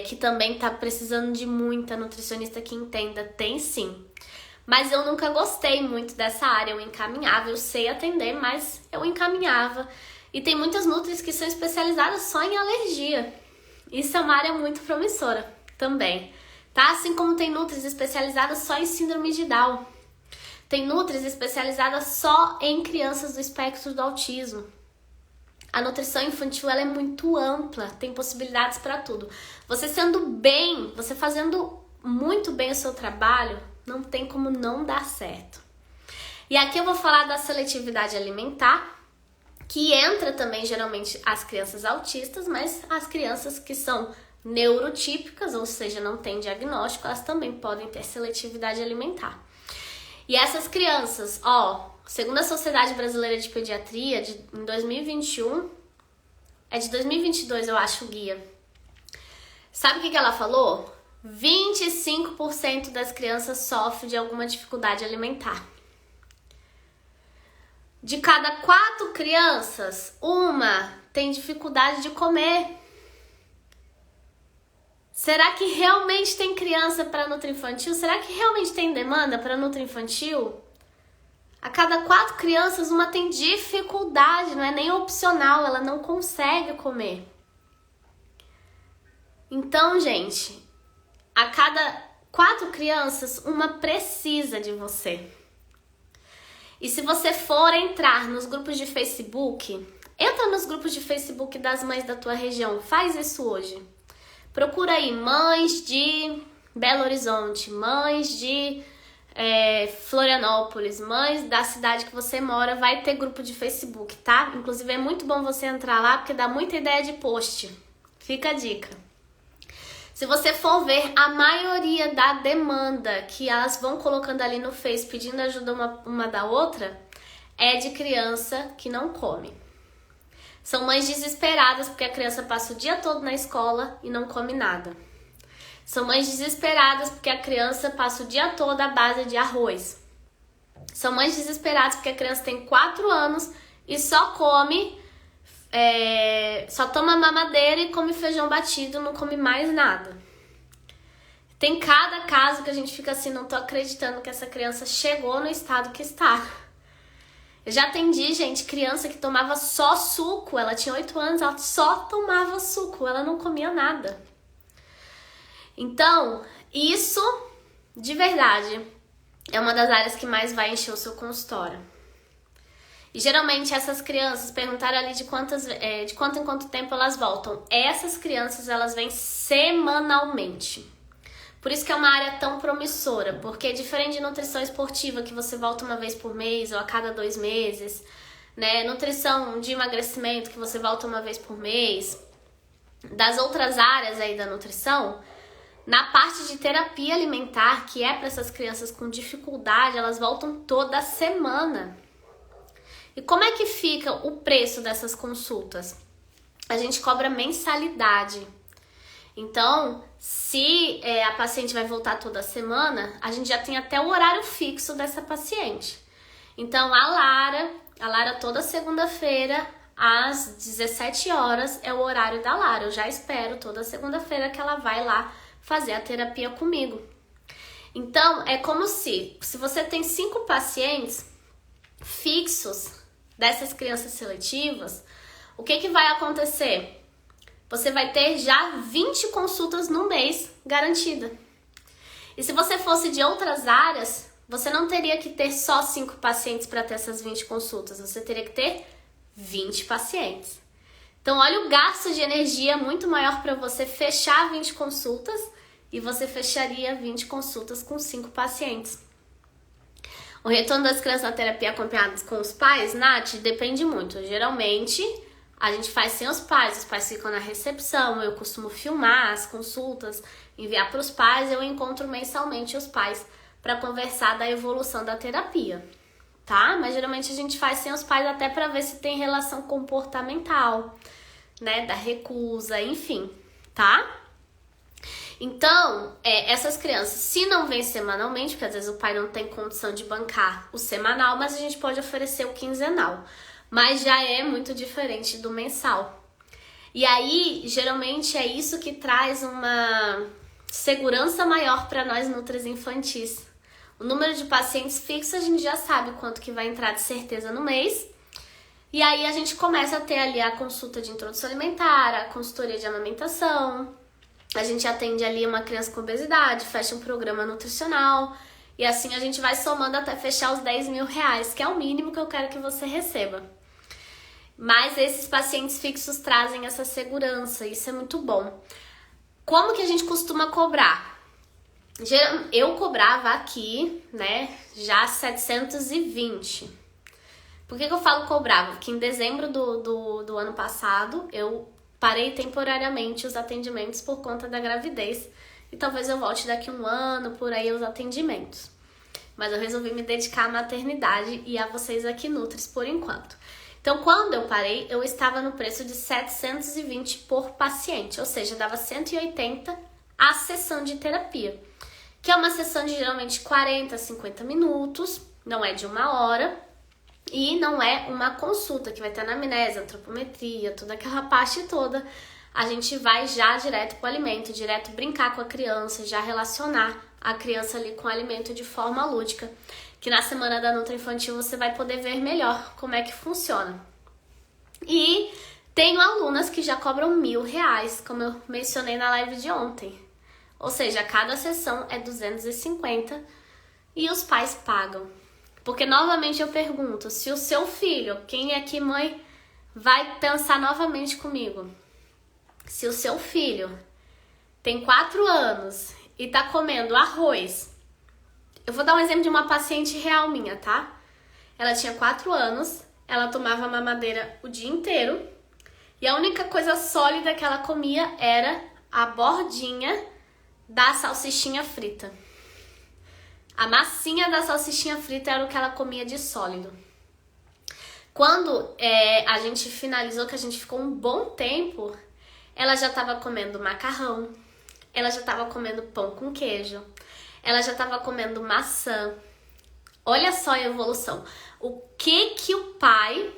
que também tá precisando de muita nutricionista que entenda, tem sim. Mas eu nunca gostei muito dessa área, eu encaminhava, eu sei atender, mas eu encaminhava. E tem muitas nutris que são especializadas só em alergia. Isso é uma área muito promissora também, tá? Assim como tem nutris especializadas só em síndrome de Down. Tem nutris especializadas só em crianças do espectro do autismo. A nutrição infantil, ela é muito ampla, tem possibilidades para tudo. Você sendo bem, você fazendo muito bem o seu trabalho, não tem como não dar certo. E aqui eu vou falar da seletividade alimentar, que entra também geralmente as crianças autistas, mas as crianças que são neurotípicas, ou seja, não têm diagnóstico, elas também podem ter seletividade alimentar. E essas crianças, segundo a Sociedade Brasileira de Pediatria, em 2021, é de 2022 eu acho o guia, sabe o que ela falou? 25% das crianças sofrem de alguma dificuldade alimentar. De cada 4 crianças, uma tem dificuldade de comer. Será que realmente tem criança para Nutri Infantil? Será que realmente tem demanda para Nutri Infantil? A cada 4 crianças, uma tem dificuldade, não é nem opcional, ela não consegue comer. Então, gente, a cada 4 crianças, uma precisa de você. E se você for entrar nos grupos de Facebook, entra nos grupos de Facebook das mães da tua região, faz isso hoje. Procura aí mães de Belo Horizonte, mães de Florianópolis, mães da cidade que você mora, vai ter grupo de Facebook, tá? Inclusive é muito bom você entrar lá porque dá muita ideia de post. Fica a dica. Se você for ver, a maioria da demanda que elas vão colocando ali no Face pedindo ajuda uma da outra é de criança que não come. São mães desesperadas porque a criança passa o dia todo na escola e não come nada. São mães desesperadas porque a criança passa o dia todo à base de arroz. São mães desesperadas porque a criança tem 4 anos e só toma mamadeira e come feijão batido, não come mais nada. Tem cada caso que a gente fica assim, não tô acreditando que essa criança chegou no estado que está. Eu já atendi, gente, criança que tomava só suco, ela tinha 8 anos, ela só tomava suco, ela não comia nada. Então, isso, de verdade, é uma das áreas que mais vai encher o seu consultório. E geralmente essas crianças, perguntaram ali de quanto em quanto tempo elas voltam. Essas crianças, elas vêm semanalmente. Por isso que é uma área tão promissora, porque diferente de nutrição esportiva, que você volta uma vez por mês ou a cada 2 meses, né? Nutrição de emagrecimento, que você volta uma vez por mês, das outras áreas aí da nutrição, na parte de terapia alimentar, que é para essas crianças com dificuldade, elas voltam toda semana. E como é que fica o preço dessas consultas? A gente cobra mensalidade. Então, se a paciente vai voltar toda semana, a gente já tem até o horário fixo dessa paciente. Então, a Lara toda segunda-feira, às 17 horas, é o horário da Lara. Eu já espero toda segunda-feira que ela vai lá fazer a terapia comigo. Então, é como se você tem 5 pacientes fixos dessas crianças seletivas, o que vai acontecer? Você vai ter já 20 consultas no mês garantida. E se você fosse de outras áreas, você não teria que ter só 5 pacientes para ter essas 20 consultas. Você teria que ter 20 pacientes. Então, olha o gasto de energia muito maior para você fechar 20 consultas e você fecharia 20 consultas com 5 pacientes. O retorno das crianças na terapia acompanhadas com os pais, Nath, depende muito. Geralmente, a gente faz sem os pais ficam na recepção, eu costumo filmar as consultas, enviar para os pais, eu encontro mensalmente os pais para conversar da evolução da terapia, tá? Mas geralmente a gente faz sem os pais até para ver se tem relação comportamental, né, da recusa, enfim, tá? Então, essas crianças, se não vêm semanalmente, porque às vezes o pai não tem condição de bancar o semanal, mas a gente pode oferecer o quinzenal. Mas já é muito diferente do mensal. E aí, geralmente, é isso que traz uma segurança maior para nós nutris infantis. O número de pacientes fixos, a gente já sabe quanto que vai entrar de certeza no mês. E aí, a gente começa a ter ali a consulta de introdução alimentar, a consultoria de amamentação. A gente atende ali uma criança com obesidade, fecha um programa nutricional. E assim, a gente vai somando até fechar os R$10.000, que é o mínimo que eu quero que você receba. Mas esses pacientes fixos trazem essa segurança, isso é muito bom. Como que a gente costuma cobrar? Eu cobrava aqui, né, já 720. Por que eu falo cobrava? Porque em dezembro do ano passado, eu parei temporariamente os atendimentos por conta da gravidez. E talvez eu volte daqui a 1 ano, por aí, os atendimentos. Mas eu resolvi me dedicar à maternidade e a vocês aqui Nutris por enquanto. Então, quando eu parei, eu estava no preço de 720 por paciente, ou seja, dava 180 a sessão de terapia, que é uma sessão de geralmente 40 a 50 minutos, não é de 1 hora, e não é uma consulta, que vai ter anamnese, antropometria, toda aquela parte toda a gente vai já direto pro alimento, direto brincar com a criança, já relacionar a criança ali com o alimento de forma lúdica, que na semana da Nutri Infantil você vai poder ver melhor como é que funciona. E tenho alunas que já cobram R$1.000, como eu mencionei na live de ontem. Ou seja, cada sessão é 250 e os pais pagam. Porque novamente eu pergunto, se o seu filho, quem é aqui mãe, vai pensar novamente comigo. Se o seu filho tem 4 anos e tá comendo arroz, eu vou dar um exemplo de uma paciente real minha, tá? Ela tinha 4 anos, ela tomava mamadeira o dia inteiro e a única coisa sólida que ela comia era a bordinha da salsichinha frita. A massinha da salsichinha frita era o que ela comia de sólido. Quando a gente finalizou, que a gente ficou um bom tempo, ela já estava comendo macarrão, ela já estava comendo pão com queijo, ela já estava comendo maçã. Olha só a evolução. O que o pai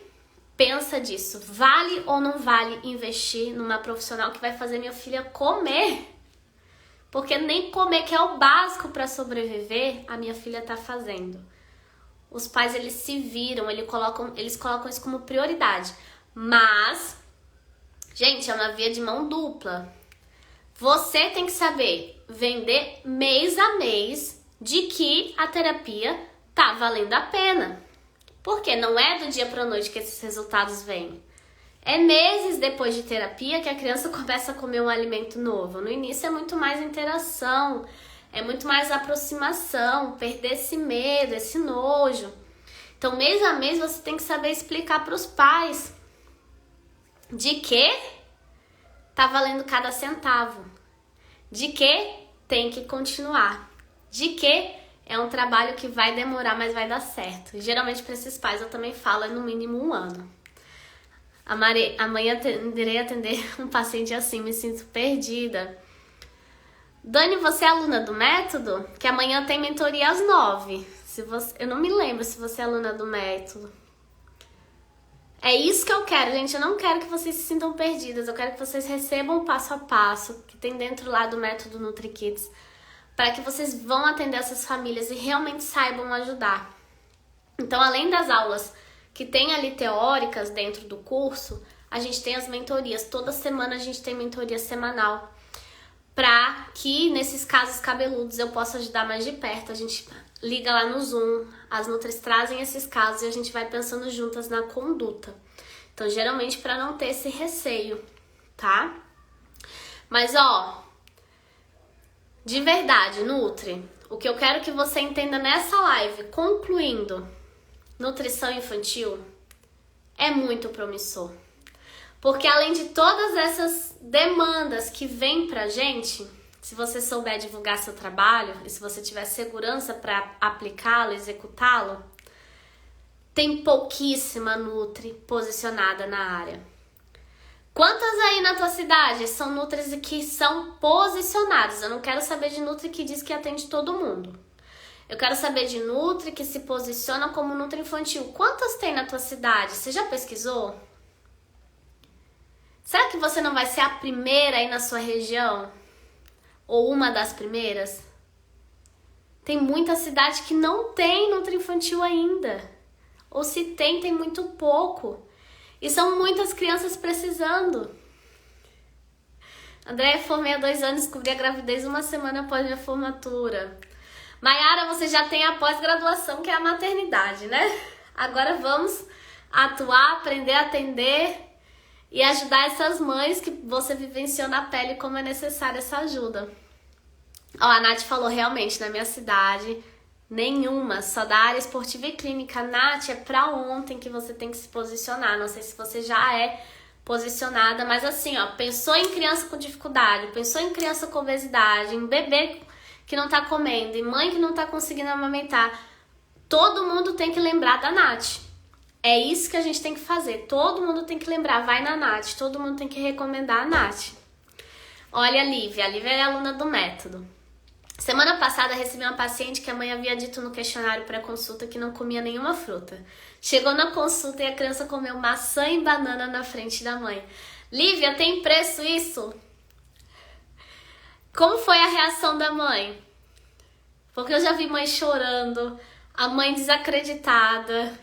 pensa disso? Vale ou não vale investir numa profissional que vai fazer minha filha comer? Porque nem comer, que é o básico para sobreviver, a minha filha tá fazendo. Os pais, eles se viram, eles colocam isso como prioridade. Mas, gente, é uma via de mão dupla. Você tem que saber vender mês a mês de que a terapia tá valendo a pena. Porque não é do dia pra noite que esses resultados vêm. É meses depois de terapia que a criança começa a comer um alimento novo. No início é muito mais interação, é muito mais aproximação, perder esse medo, esse nojo. Então, mês a mês, você tem que saber explicar para os pais de que tá valendo cada centavo, de que tem que continuar, de que é um trabalho que vai demorar, mas vai dar certo. Geralmente, para esses pais, eu também falo, é no mínimo 1 ano. Amanhã irei atender um paciente assim, me sinto perdida. Dani, você é aluna do método? Que amanhã tem mentoria às 9. Eu não me lembro se você é aluna do método. É isso que eu quero, gente. Eu não quero que vocês se sintam perdidas. Eu quero que vocês recebam o passo a passo que tem dentro lá do método NutriKids, para que vocês vão atender essas famílias e realmente saibam ajudar. Então, além das aulas que tem ali teóricas dentro do curso, a gente tem as mentorias. Toda semana a gente tem mentoria semanal, para que nesses casos cabeludos eu possa ajudar mais de perto. A gente liga lá no Zoom, as Nutris trazem esses casos e a gente vai pensando juntas na conduta. Então, geralmente para não ter esse receio, tá? Mas, ó, de verdade, Nutri, o que eu quero que você entenda nessa live, concluindo, nutrição infantil é muito promissor. Porque além de todas essas demandas que vêm pra gente, se você souber divulgar seu trabalho e se você tiver segurança para aplicá-lo, executá-lo, tem pouquíssima Nutri posicionada na área. Quantas aí na tua cidade são Nutris que são posicionadas? Eu não quero saber de Nutri que diz que atende todo mundo. Eu quero saber de Nutri que se posiciona como Nutri infantil. Quantas tem na tua cidade? Você já pesquisou? Será que você não vai ser a primeira aí na sua região? Ou uma das primeiras? Tem muita cidade que não tem Nutri infantil ainda. Ou se tem, tem muito pouco. E são muitas crianças precisando. Andréia, formei há 2 anos, descobri a gravidez 1 semana após minha formatura. Maiara, você já tem a pós-graduação, que é a maternidade, né? Agora vamos atuar, aprender a atender e ajudar essas mães que você vivenciou na pele como é necessária essa ajuda. Ó, a Nath falou, realmente, na minha cidade, nenhuma, só da área esportiva e clínica. Nath, é pra ontem que você tem que se posicionar. Não sei se você já é posicionada, mas assim, ó, pensou em criança com dificuldade, pensou em criança com obesidade, em bebê que não tá comendo, e mãe que não tá conseguindo amamentar, todo mundo tem que lembrar da Nath. É isso que a gente tem que fazer. Todo mundo tem que lembrar, vai na Nath, todo mundo tem que recomendar a Nath. Olha a Lívia é aluna do método. Semana passada recebi uma paciente que a mãe havia dito no questionário pré-consulta que não comia nenhuma fruta. Chegou na consulta e a criança comeu maçã e banana na frente da mãe. Lívia, tem preço isso? Como foi a reação da mãe? Porque eu já vi mãe chorando, a mãe desacreditada.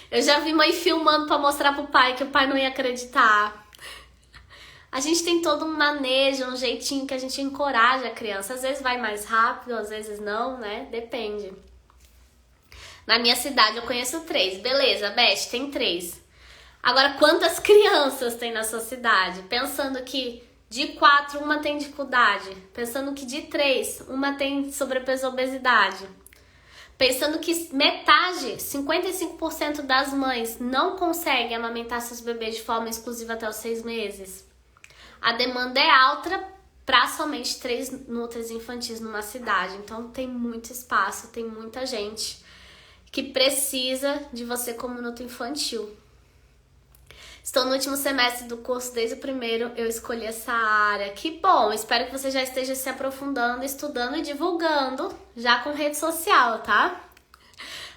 Eu já vi mãe filmando pra mostrar pro pai que o pai não ia acreditar. A gente tem todo um manejo, um jeitinho que a gente encoraja a criança. Às vezes vai mais rápido, às vezes não, né? Depende. Na minha cidade eu conheço 3. Beleza, Beth, tem 3. Agora, quantas crianças tem na sua cidade? Pensando que de 4, uma tem dificuldade. Pensando que de 3, uma tem sobrepeso ou obesidade. Pensando que metade, 55% das mães não conseguem amamentar seus bebês de forma exclusiva até os 6 meses. A demanda é alta para somente 3 nutris infantis numa cidade. Então tem muito espaço, tem muita gente que precisa de você como nutri infantil. Estou no último semestre do curso, desde o primeiro eu escolhi essa área. Que bom, espero que você já esteja se aprofundando, estudando e divulgando, já com rede social, tá?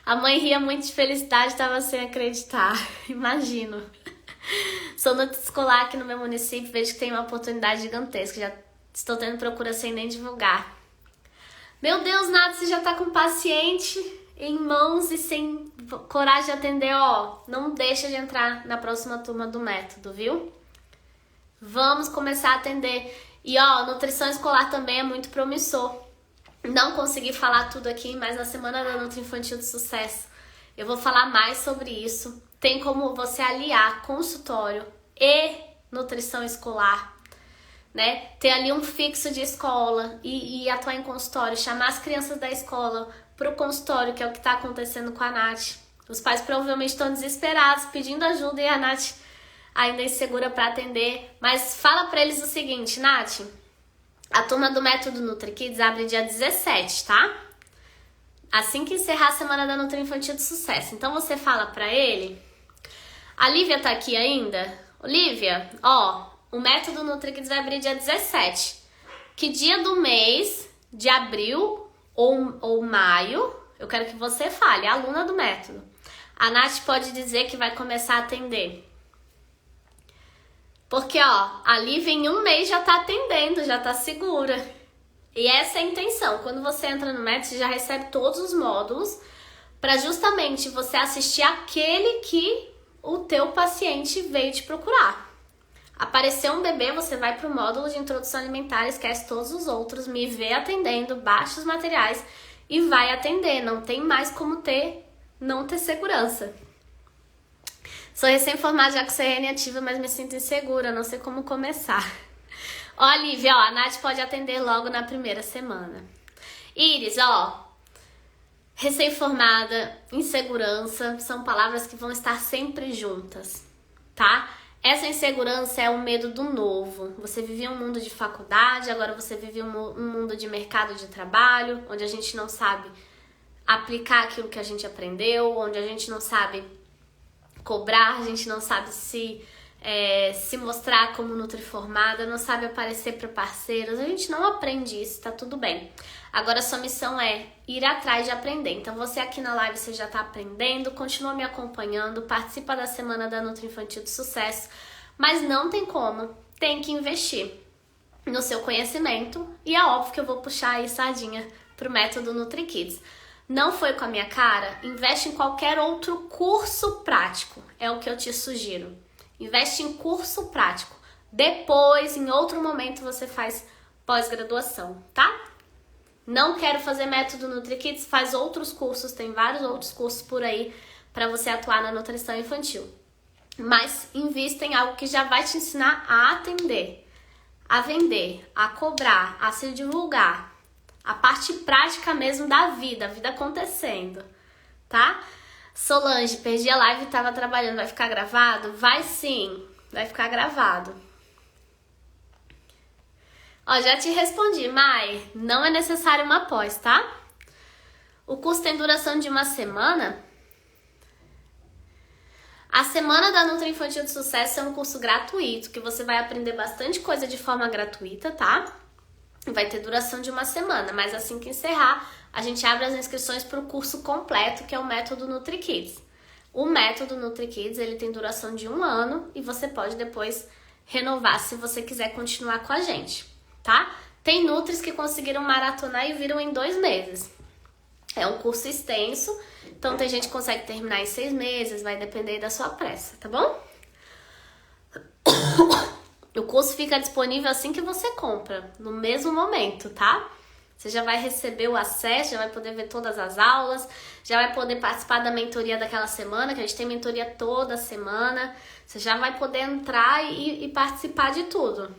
A mãe ria muito de felicidade, estava sem acreditar, imagino. Sou nutri escolar aqui no meu município, vejo que tem uma oportunidade gigantesca, já estou tendo procura sem nem divulgar. Meu Deus, Nath, você já tá com paciente em mãos e sem coragem de atender, ó, não deixa de entrar na próxima turma do método, viu? Vamos começar a atender. E ó, nutrição escolar também é muito promissor. Não consegui falar tudo aqui, mas na semana da Nutri Infantil de Sucesso eu vou falar mais sobre isso. Tem como você aliar consultório e nutrição escolar, né? Ter ali um fixo de escola e atuar em consultório, chamar as crianças da escola pro consultório, que é o que tá acontecendo com a Nath. Os pais provavelmente estão desesperados, pedindo ajuda, e a Nath ainda insegura para atender. Mas fala para eles o seguinte, Nath, a turma do Método NutriKids abre dia 17, tá? Assim que encerrar a semana da Nutri Infantil de Sucesso. Então você fala pra ele. A Lívia tá aqui ainda? Lívia, ó, o Método NutriKids vai abrir dia 17. Que dia do mês de abril ou maio, eu quero que você fale, aluna do método. A Nath pode dizer que vai começar a atender. Porque, ó, a Lívia em um mês já tá atendendo, já tá segura. E essa é a intenção. Quando você entra no método, você já recebe todos os módulos para justamente você assistir aquele que o teu paciente veio te procurar. Apareceu um bebê, você vai pro módulo de introdução alimentar, esquece todos os outros, me vê atendendo, baixa os materiais e vai atender. Não tem mais como não ter segurança. Sou recém-formada já com CRN ativa, mas me sinto insegura, não sei como começar. Ó, Lívia, ó, a Nath pode atender logo na primeira semana. Iris, ó, recém-formada, insegurança, são palavras que vão estar sempre juntas, tá? Essa insegurança é o medo do novo. Você vivia um mundo de faculdade, agora você vive um mundo de mercado de trabalho, onde a gente não sabe aplicar aquilo que a gente aprendeu, onde a gente não sabe cobrar, a gente não sabe se mostrar como nutriformada, não sabe aparecer para parceiros, a gente não aprende isso, tá tudo bem. Agora a sua missão é ir atrás de aprender. Então você aqui na live, você já tá aprendendo, continua me acompanhando, participa da semana da Nutri Infantil de Sucesso, mas não tem como, tem que investir no seu conhecimento e é óbvio que eu vou puxar aí sardinha pro método NutriKids. Não foi com a minha cara? Investe em qualquer outro curso prático, é o que eu te sugiro. Investe em curso prático. Depois, em outro momento, você faz pós-graduação, tá? Não quero fazer método NutriKids, faz outros cursos, tem vários outros cursos por aí para você atuar na nutrição infantil. Mas invista em algo que já vai te ensinar a atender, a vender, a cobrar, a se divulgar. A parte prática mesmo da vida, a vida acontecendo, tá? Solange, perdi a live e tava trabalhando, vai ficar gravado? Vai sim, vai ficar gravado. Ó, já te respondi, Mai, não é necessário uma pós, tá? O curso tem duração de uma semana. A Semana da Nutri Infantil de Sucesso é um curso gratuito, que você vai aprender bastante coisa de forma gratuita, tá? Vai ter duração de uma semana, mas assim que encerrar, a gente abre as inscrições para o curso completo, que é o método NutriKids. O método NutriKids, ele tem duração de 1 ano e você pode depois renovar se você quiser continuar com a gente, tá? Tem Nutris que conseguiram maratonar e viram em 2 meses. É um curso extenso, então tem gente que consegue terminar em 6 meses, vai depender da sua pressa, tá bom? O curso fica disponível assim que você compra, no mesmo momento, tá? Você já vai receber o acesso, já vai poder ver todas as aulas, já vai poder participar da mentoria daquela semana, que a gente tem mentoria toda semana. Você já vai poder entrar e participar de tudo.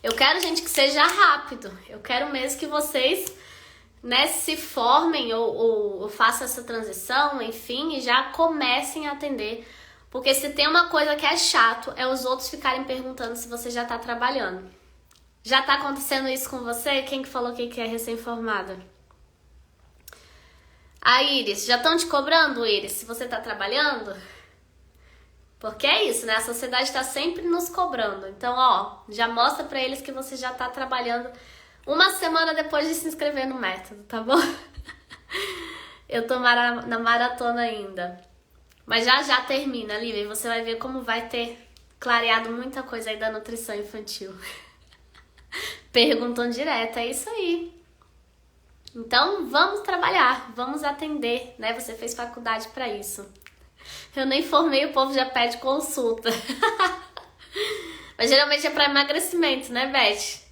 Eu quero, gente, que seja rápido. Eu quero mesmo que vocês, né, se formem ou façam essa transição, enfim, e já comecem a atender. Porque se tem uma coisa que é chato, é os outros ficarem perguntando se você já tá trabalhando. Já tá acontecendo isso com você? Quem que falou que é recém-formada? A Iris, já estão te cobrando, Iris, se você tá trabalhando? Porque é isso, né? A sociedade tá sempre nos cobrando. Então, ó, já mostra pra eles que você já tá trabalhando 1 semana depois de se inscrever no método, tá bom? Eu tô na maratona ainda. Mas já termina, Lívia, e você vai ver como vai ter clareado muita coisa aí da nutrição infantil. Perguntam direto, é isso aí. Então, vamos trabalhar, vamos atender, né? Você fez faculdade pra isso. Eu nem formei, o povo já pede consulta. Mas geralmente é pra emagrecimento, né, Beth?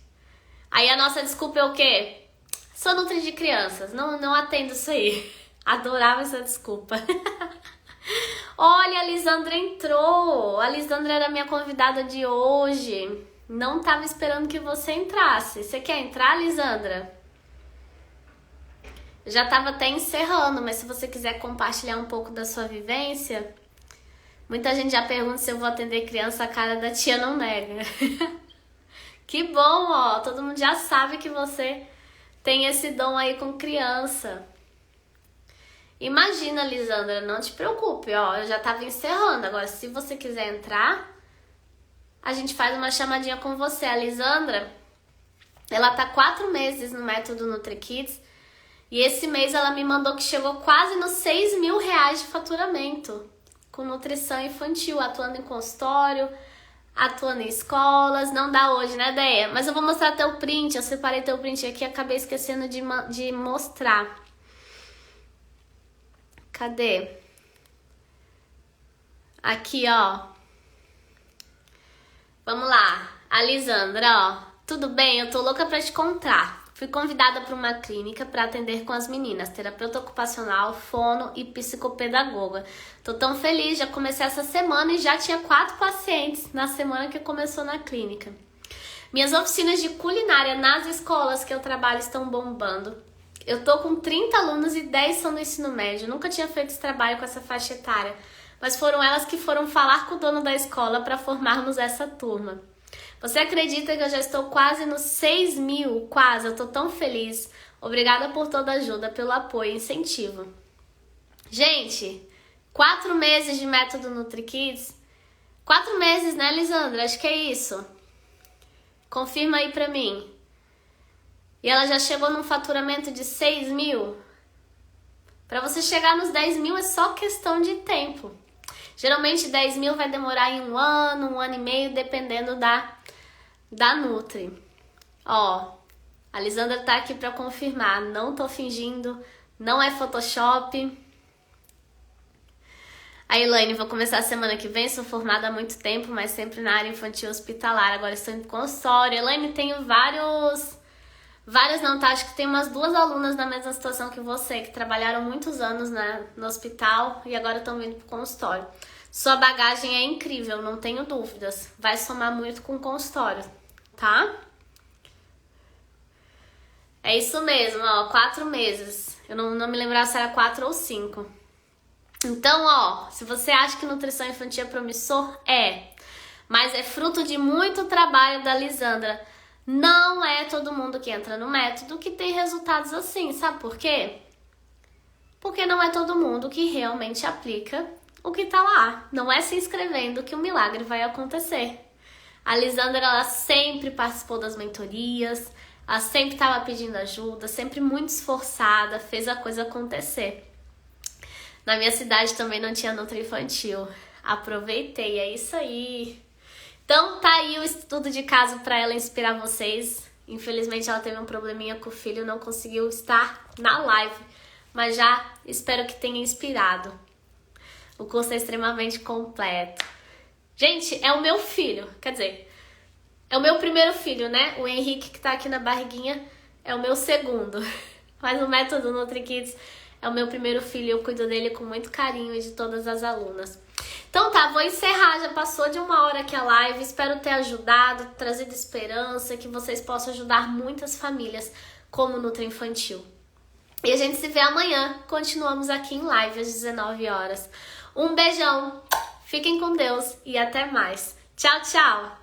Aí a nossa desculpa é o quê? Sou nutri de crianças, não atendo isso aí. Adorava essa desculpa. Olha, a Lisandra entrou. A Lisandra era minha convidada de hoje. Não tava esperando que você entrasse. Você quer entrar, Lisandra? Eu já tava até encerrando, mas se você quiser compartilhar um pouco da sua vivência. Muita gente já pergunta se eu vou atender criança, a cara da tia não nega. Que bom, ó. Todo mundo já sabe que você tem esse dom aí com criança. Imagina, Lisandra, não te preocupe, ó. Eu já tava encerrando. Agora, se você quiser entrar, a gente faz uma chamadinha com você. A Lisandra, ela tá 4 meses no método NutriKids. E esse mês ela me mandou que chegou quase nos 6 mil reais de faturamento. Com nutrição infantil, atuando em consultório, atuando em escolas. Não dá hoje, né, Deia? Mas eu vou mostrar teu print. Eu separei teu print aqui e acabei esquecendo de mostrar. Cadê? Aqui, ó. Vamos lá. A Lisandra, ó. Tudo bem? Eu tô louca pra te contar. Fui convidada para uma clínica para atender com as meninas, terapeuta ocupacional, fono e psicopedagoga. Tô tão feliz, já comecei essa semana e já tinha 4 pacientes na semana que começou na clínica. Minhas oficinas de culinária nas escolas que eu trabalho estão bombando. Eu tô com 30 alunos e 10 são do ensino médio. Nunca tinha feito esse trabalho com essa faixa etária, mas foram elas que foram falar com o dono da escola para formarmos essa turma. Você acredita que eu já estou quase nos 6 mil? Quase, eu tô tão feliz. Obrigada por toda a ajuda, pelo apoio e incentivo. Gente, 4 meses de método NutriKids. 4 meses, né, Lisandra? Acho que é isso. Confirma aí pra mim. E ela já chegou num faturamento de 6 mil? Pra você chegar nos 10 mil é só questão de tempo. Geralmente 10 mil vai demorar em 1 ano, 1 ano e meio, dependendo da Nutri. Ó, a Lisandra tá aqui pra confirmar. Não tô fingindo, não é Photoshop. A Elaine, vou começar a semana que vem, sou formada há muito tempo, mas sempre na área infantil hospitalar. Agora estou em consultório. Elaine, tenho várias não, tá? Acho que tem umas 2 alunas na mesma situação que você, que trabalharam muitos anos no hospital e agora estão vindo pro consultório. Sua bagagem é incrível, não tenho dúvidas. Vai somar muito com o consultório, tá? É isso mesmo, ó, 4 meses. Eu não me lembrava se era 4 ou 5. Então, ó, se você acha que nutrição infantil é promissor, mas é fruto de muito trabalho da Lisandra. Não é todo mundo que entra no método que tem resultados assim, sabe por quê? Porque não é todo mundo que realmente aplica o que tá lá. Não é se inscrevendo que o milagre vai acontecer. A Lisandra, ela sempre participou das mentorias, ela sempre estava pedindo ajuda, sempre muito esforçada, fez a coisa acontecer. Na minha cidade também não tinha Nutri Infantil. Aproveitei, é isso aí. Então tá aí o estudo de caso para ela inspirar vocês. Infelizmente ela teve um probleminha com o filho, não conseguiu estar na live, mas já espero que tenha inspirado. O curso é extremamente completo. Gente, é o meu filho, quer dizer, é o meu primeiro filho, né? O Henrique que tá aqui na barriguinha é o meu segundo. Mas o método NutriKids é o meu primeiro filho e eu cuido dele com muito carinho e de todas as alunas. Então tá, vou encerrar, já passou de 1 hora aqui a live, espero ter ajudado, trazido esperança, que vocês possam ajudar muitas famílias como Nutri Infantil. E a gente se vê amanhã, continuamos aqui em live às 19 horas. Um beijão, fiquem com Deus e até mais. Tchau, tchau!